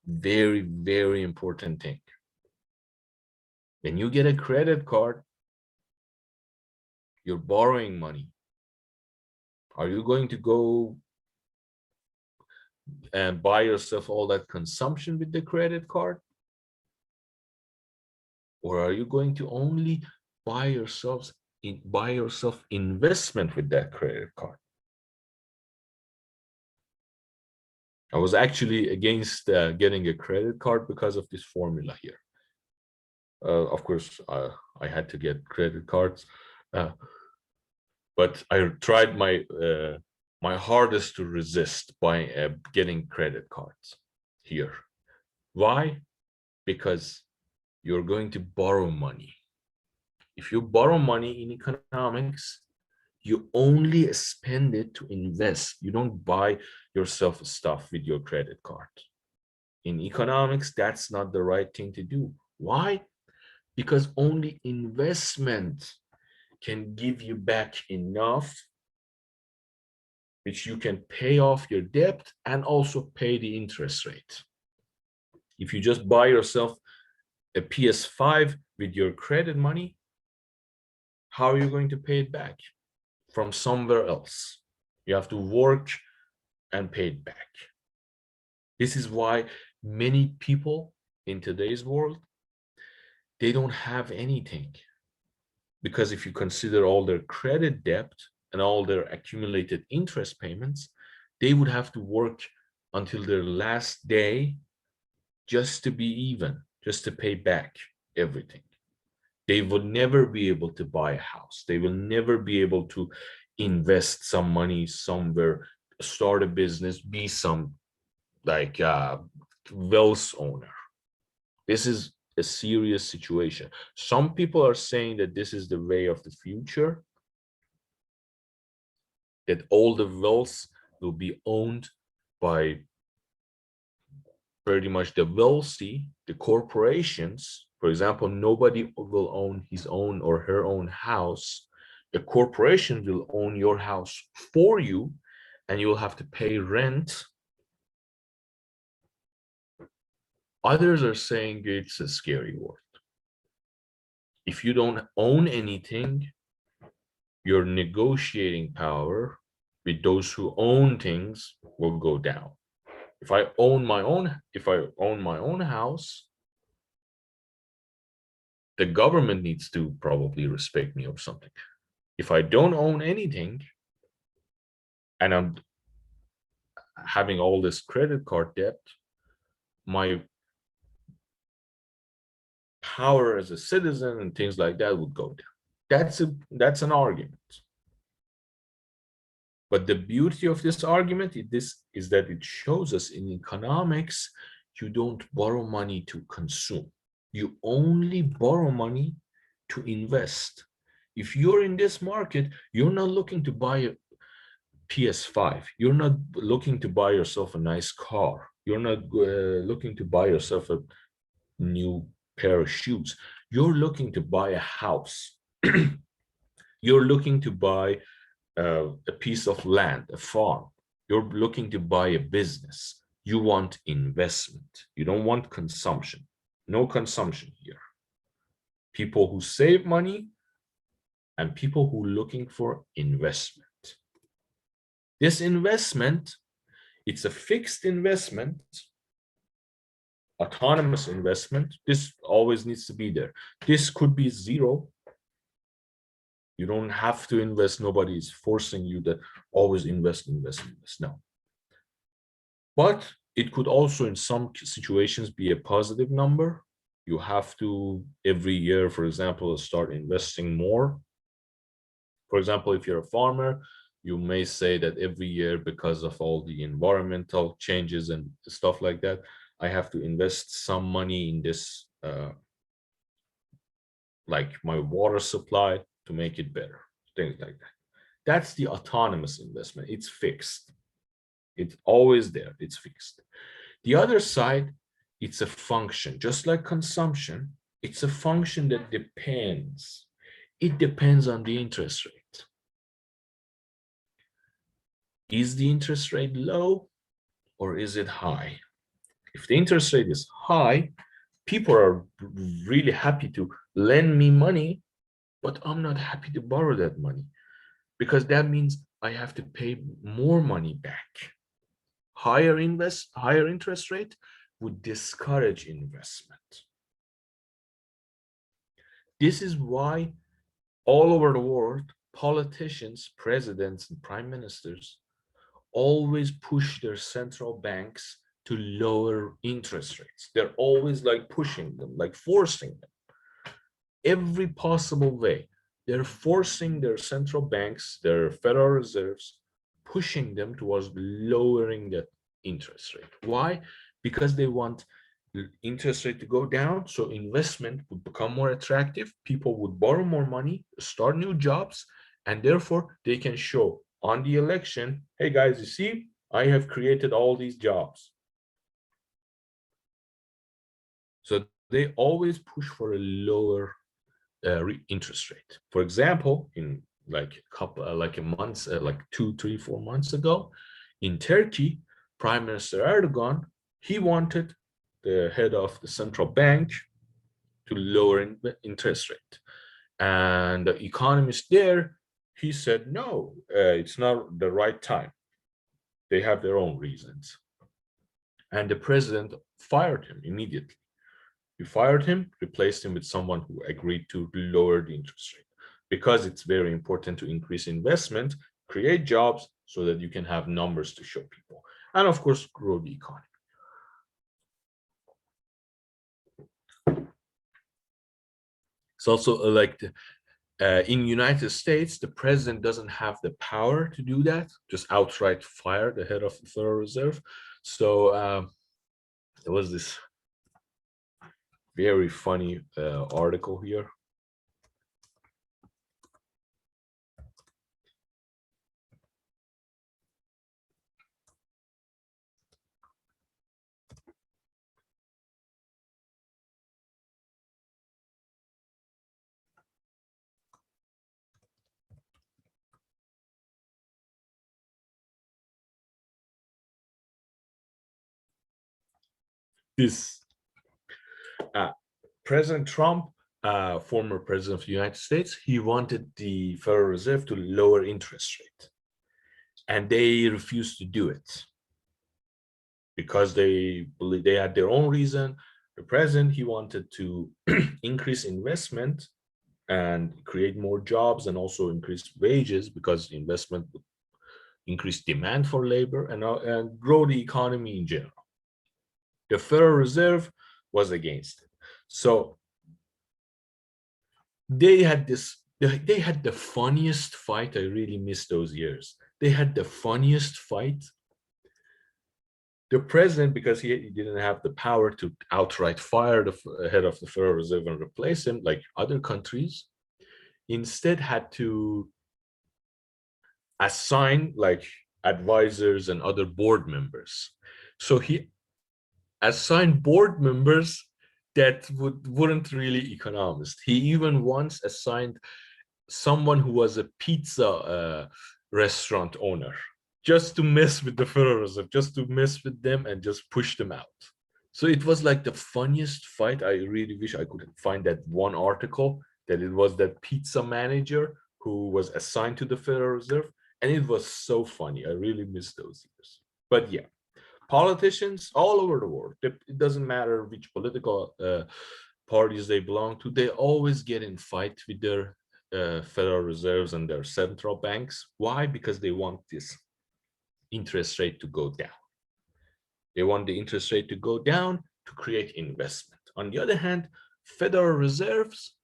Very, very important thing. When you get a credit card, you're borrowing money. Are you going to go and buy yourself all that consumption with the credit card? Or are you going to only buy yourself investment with that credit card? I was actually against getting a credit card because of this formula here. Of course, I had to get credit cards, but I tried my my hardest to resist by getting credit cards here. Why? Because you're going to borrow money. If you borrow money in economics, you only spend it to invest. You don't buy yourself stuff with your credit card. In economics, that's not the right thing to do. Why? Because only investment can give you back enough which you can pay off your debt and also pay the interest rate. If you just buy yourself a PS5 with your credit money, how are you going to pay it back? From somewhere else. You have to work and pay it back. This is why many people in today's world, they don't have anything. Because if you consider all their credit debt and all their accumulated interest payments, they would have to work until their last day just to be even, just to pay back everything. They would never be able to buy a house. They will never be able to invest some money somewhere, start a business, be some like wealth owner. This is a serious situation. Some people are saying that this is the way of the future, that all the wealth will be owned by pretty much the wealthy, the corporations. For example, nobody will own his own or her own house. A corporation will own your house for you, and you will have to pay rent. Others are saying it's a scary world. If you don't own anything, your negotiating power with those who own things will go down. If I own my own house, the government needs to probably respect me or something. If I don't own anything and I'm having all this credit card debt, my power as a citizen and things like that would go down. That's an argument. But the beauty of this argument is that it shows us in economics, you don't borrow money to consume. You only borrow money to invest. If you're in this market, you're not looking to buy a PS5. You're not looking to buy yourself a nice car. You're not looking to buy yourself a new pair of shoes. You're looking to buy a house. You're looking to buy a piece of land, a farm. You're looking to buy a business. You want investment. You don't want consumption. No consumption here. People who save money and people who are looking for investment. This investment, it's a fixed investment, autonomous investment. This always needs to be there. This could be zero. You don't have to invest. Nobody is forcing you to always invest. No. But it could also, in some situations, be a positive number. You have to, every year, for example, start investing more. For example, if you're a farmer, you may say that every year, because of all the environmental changes and stuff like that, I have to invest some money in this, like my water supply, to make it better, things like that. That's the autonomous investment. It's fixed. It's always there. It's fixed. The other side, it's a function. Just like consumption, it's a function that depends. It depends on the interest rate. Is the interest rate low or is it high? If the interest rate is high, people are really happy to lend me money, but I'm not happy to borrow that money because that means I have to pay more money back. Higher interest rate would discourage investment. This is why all over the world, politicians, presidents, and prime ministers always push their central banks to lower interest rates. They're always like pushing them, like forcing them. Every possible way, they're forcing their central banks, their Federal Reserves, pushing them towards lowering the interest rate. Why? Because they want interest rate to go down, so investment would become more attractive. People would borrow more money, start new jobs, and therefore they can show on the election, hey guys, you see, I have created all these jobs. So they always push for a lower interest rate. For example, in like a month, like 2, 3, 4 months ago, in Turkey, Prime Minister Erdogan, he wanted the head of the central bank to lower interest rate, and the economist there, he said no, it's not the right time. They have their own reasons, and the president fired him immediately. He fired him, replaced him with someone who agreed to lower the interest rate, because it's very important to increase investment, create jobs, so that you can have numbers to show people, and of course, grow the economy. It's also like in United States, the president doesn't have the power to do that, just outright fire the head of the Federal Reserve. So there was this very funny article here. This President Trump, former president of the United States, he wanted the Federal Reserve to lower interest rate, and they refused to do it because they believe they had their own reason. The president, he wanted to increase investment and create more jobs and also increase wages, because investment would increase demand for labor and grow the economy in general. The Federal Reserve was against it. So they had the funniest fight. I really miss those years. They had the funniest fight. The president, because he didn't have the power to outright fire the head of the Federal Reserve and replace him like other countries, instead had to assign like advisors and other board members. So he assigned board members that weren't really economists. He even once assigned someone who was a pizza restaurant owner, just to mess with the Federal Reserve, just to mess with them and just push them out. So it was like the funniest fight. I really wish I could find that one article that it was that pizza manager who was assigned to the Federal Reserve. And it was so funny. I really miss those years. But yeah, politicians all over the world, it doesn't matter which political parties they belong to, they always get in fight with their Federal Reserves and their central banks. Why? Because they want this interest rate to go down. They want the interest rate to go down to create investment. On the other hand, Federal Reserves,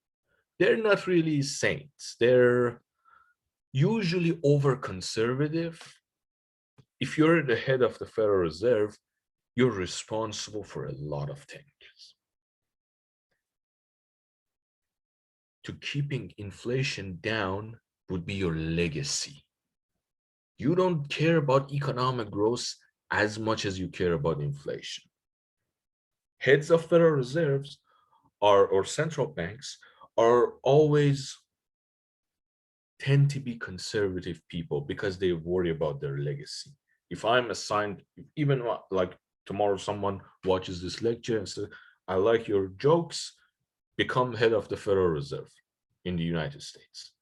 they're not really saints. They're usually over conservative. If you're the head of the Federal Reserve, you're responsible for a lot of things. To keeping inflation down would be your legacy. You don't care about economic growth as much as you care about inflation. Heads of Federal Reserves or central banks are always tend to be conservative people because they worry about their legacy. If I'm assigned, even like tomorrow someone watches this lecture and says, I like your jokes, become head of the Federal Reserve in the United States,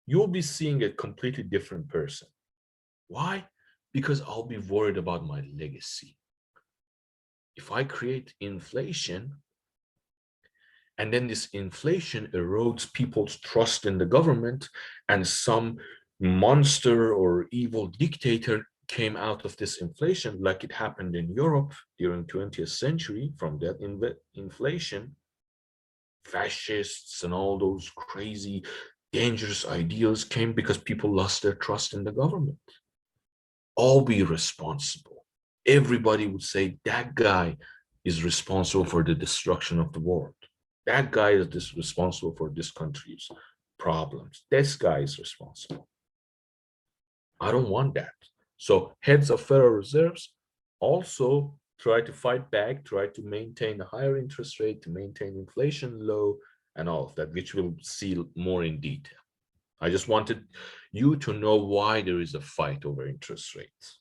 you'll be seeing a completely different person. Why? Because I'll be worried about my legacy. If I create inflation, and then this inflation erodes people's trust in the government, and some monster or evil dictator came out of this inflation, like it happened in Europe during 20th century. From that inflation, fascists and all those crazy, dangerous ideas came because people lost their trust in the government. All be responsible. Everybody would say that guy is responsible for the destruction of the world. That guy is responsible for this country's problems. This guy is responsible. I don't want that. So heads of Federal Reserves also try to fight back, try to maintain a higher interest rate, to maintain inflation low, and all of that, which we'll see more in detail. I just wanted you to know why there is a fight over interest rates.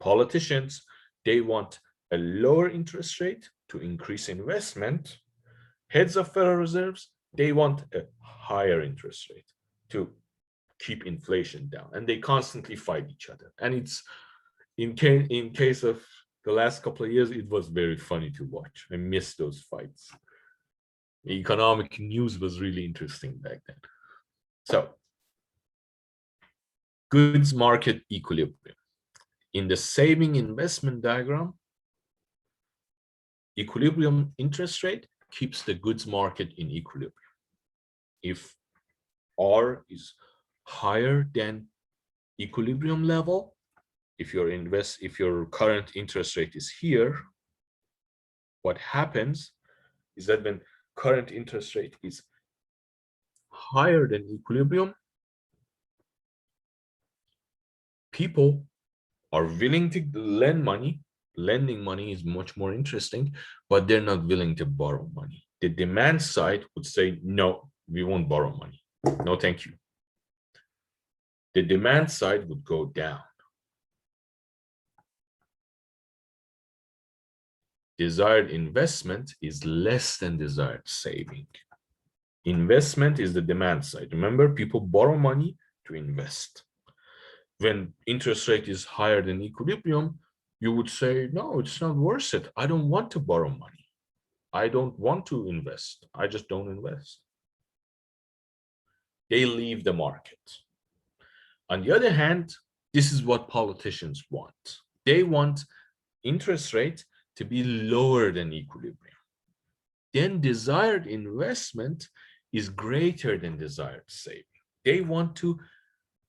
Politicians, they want a lower interest rate to increase investment. Heads of Federal Reserves, they want a higher interest rate to keep inflation down, and they constantly fight each other. And it's in case of the last couple of years, it was very funny to watch. I miss those fights. The economic news was really interesting back then. So, goods market equilibrium. In the saving investment diagram, equilibrium interest rate keeps the goods market in equilibrium. If R is higher than equilibrium level, if your current interest rate is here, what happens is that when current interest rate is higher than equilibrium, people are willing to lend money. Lending money is much more interesting, but they're not willing to borrow money. The demand side would say, no, we won't borrow money. No, thank you. The demand side would go down. Desired investment is less than desired saving. Investment is the demand side. Remember, people borrow money to invest. When interest rate is higher than equilibrium, you would say, no, it's not worth it. I don't want to borrow money. I don't want to invest. I just don't invest. They leave the market. On the other hand, this is what politicians want. They want interest rate to be lower than equilibrium. Then desired investment is greater than desired saving. They want to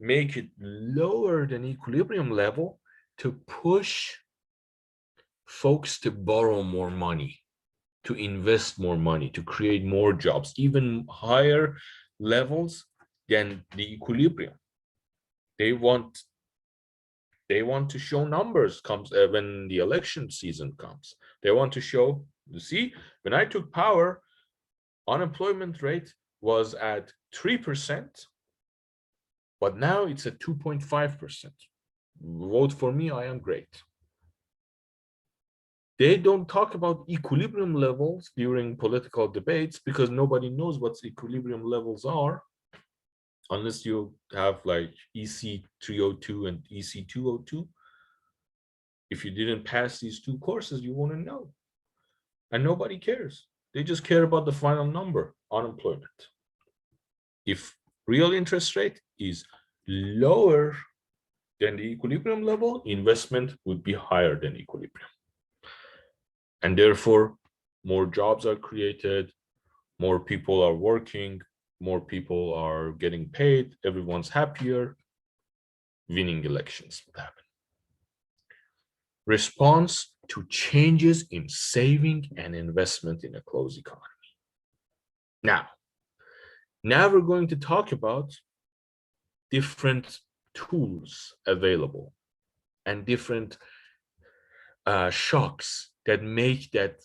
make it lower than equilibrium level to push folks to borrow more money, to invest more money, to create more jobs, even higher levels than the equilibrium. They want to show numbers when the election season comes. They want to show, you see, when I took power, unemployment rate was at 3%, but now it's at 2.5%. Vote for me, I am great. They don't talk about equilibrium levels during political debates because nobody knows what equilibrium levels are unless you have like EC 302 and EC 202. If you didn't pass these two courses, you wouldn't know. And nobody cares. They just care about the final number, unemployment. If real interest rate is lower than the equilibrium level, investment would be higher than equilibrium. And therefore, more jobs are created, more people are working, more people are getting paid, everyone's happier, winning elections would happen. Response to changes in saving and investment in a closed economy. Now we're going to talk about different tools available and different shocks that make that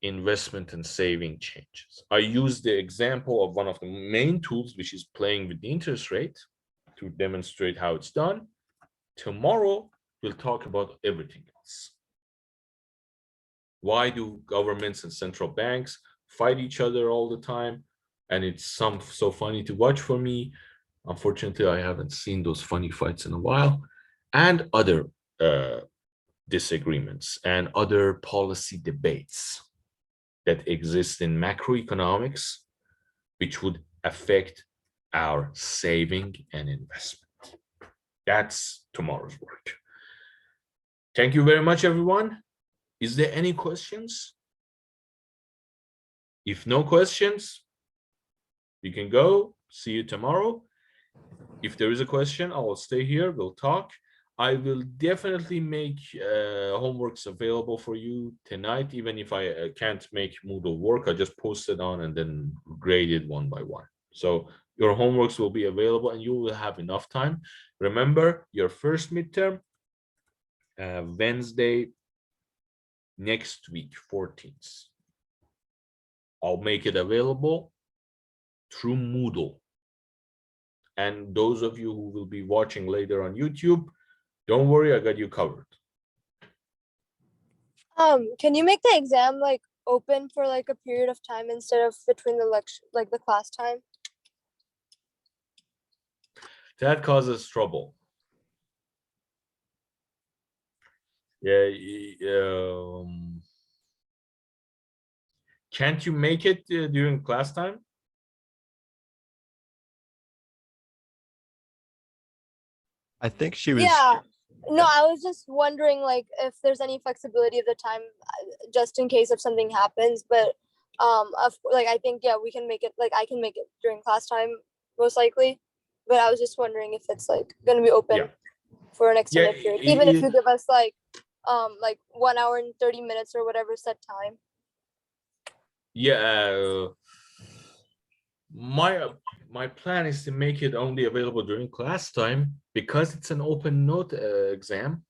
investment and saving changes. I use the example of one of the main tools, which is playing with the interest rate, to demonstrate how it's done. Tomorrow, we'll talk about everything else. Why do governments and central banks fight each other all the time? And it's so funny to watch for me. Unfortunately, I haven't seen those funny fights in a while. And other disagreements and other policy debates that exist in macroeconomics, which would affect our saving and investment. That's tomorrow's work. Thank you very much, everyone. Is there any questions? If no questions, we can go. See you tomorrow. If there is a question, I will stay here. We'll talk. I will definitely make homeworks available for you tonight, even if I can't make Moodle work. I just post it on and then grade it one by one. So your homeworks will be available and you will have enough time. Remember, your first midterm, Wednesday next week, 14th. I'll make it available through Moodle. And those of you who will be watching later on YouTube, don't worry, I got you covered. Can you make the exam like open for like a period of time instead of between the lecture, like the class time? That causes trouble. Yeah. Can't you make it during class time? I think she was. Yeah. No, I was just wondering like if there's any flexibility of the time just in case if something happens, but like I think yeah, we can make it like I can make it during class time most likely. But I was just wondering if it's like gonna be open Yeah. for an extended Yeah, period, even if it- you give us like 1 hour and 30 minutes or whatever set time. Yeah. My plan is to make it only available during class time because it's an open note exam.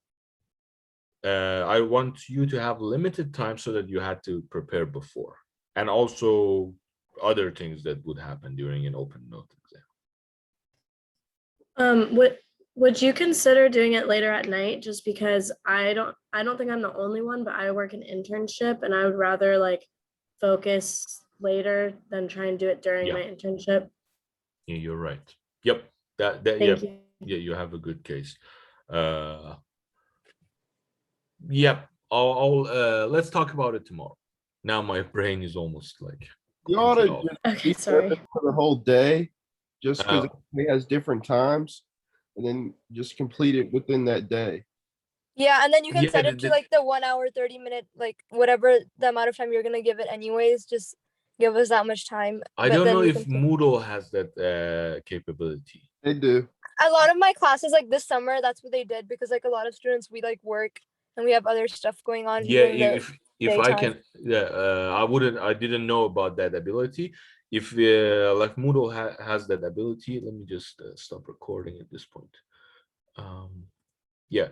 I want you to have limited time so that you had to prepare before, and also other things that would happen during an open note exam. Would you consider doing it later at night? Just because I don't think I'm the only one, but I work an internship and I would rather like focus later than try and do it during Yeah. my internship. Yeah, you're right. Yep. That yeah. Thank you. Yeah, you have a good case. Yep. I'll let's talk about it tomorrow. Now my brain is almost like You ought to completely off. just Okay, be sorry. open for the whole day, just because Oh. it has different times, and then just complete it within that day. Yeah, and then you can Yeah, set it to like the 1 hour 30 minute, like whatever the amount of time you're gonna give it anyways. Just give us that much time. I but don't then know we if can- Moodle has that capability. They do. a lot of my classes like this summer, that's what they did because like a lot of students we like work and we have other stuff going on. Yeah, during the if I daytime. can, yeah, I didn't know about that ability. If like Moodle has that ability, let me just stop recording at this point. Yeah,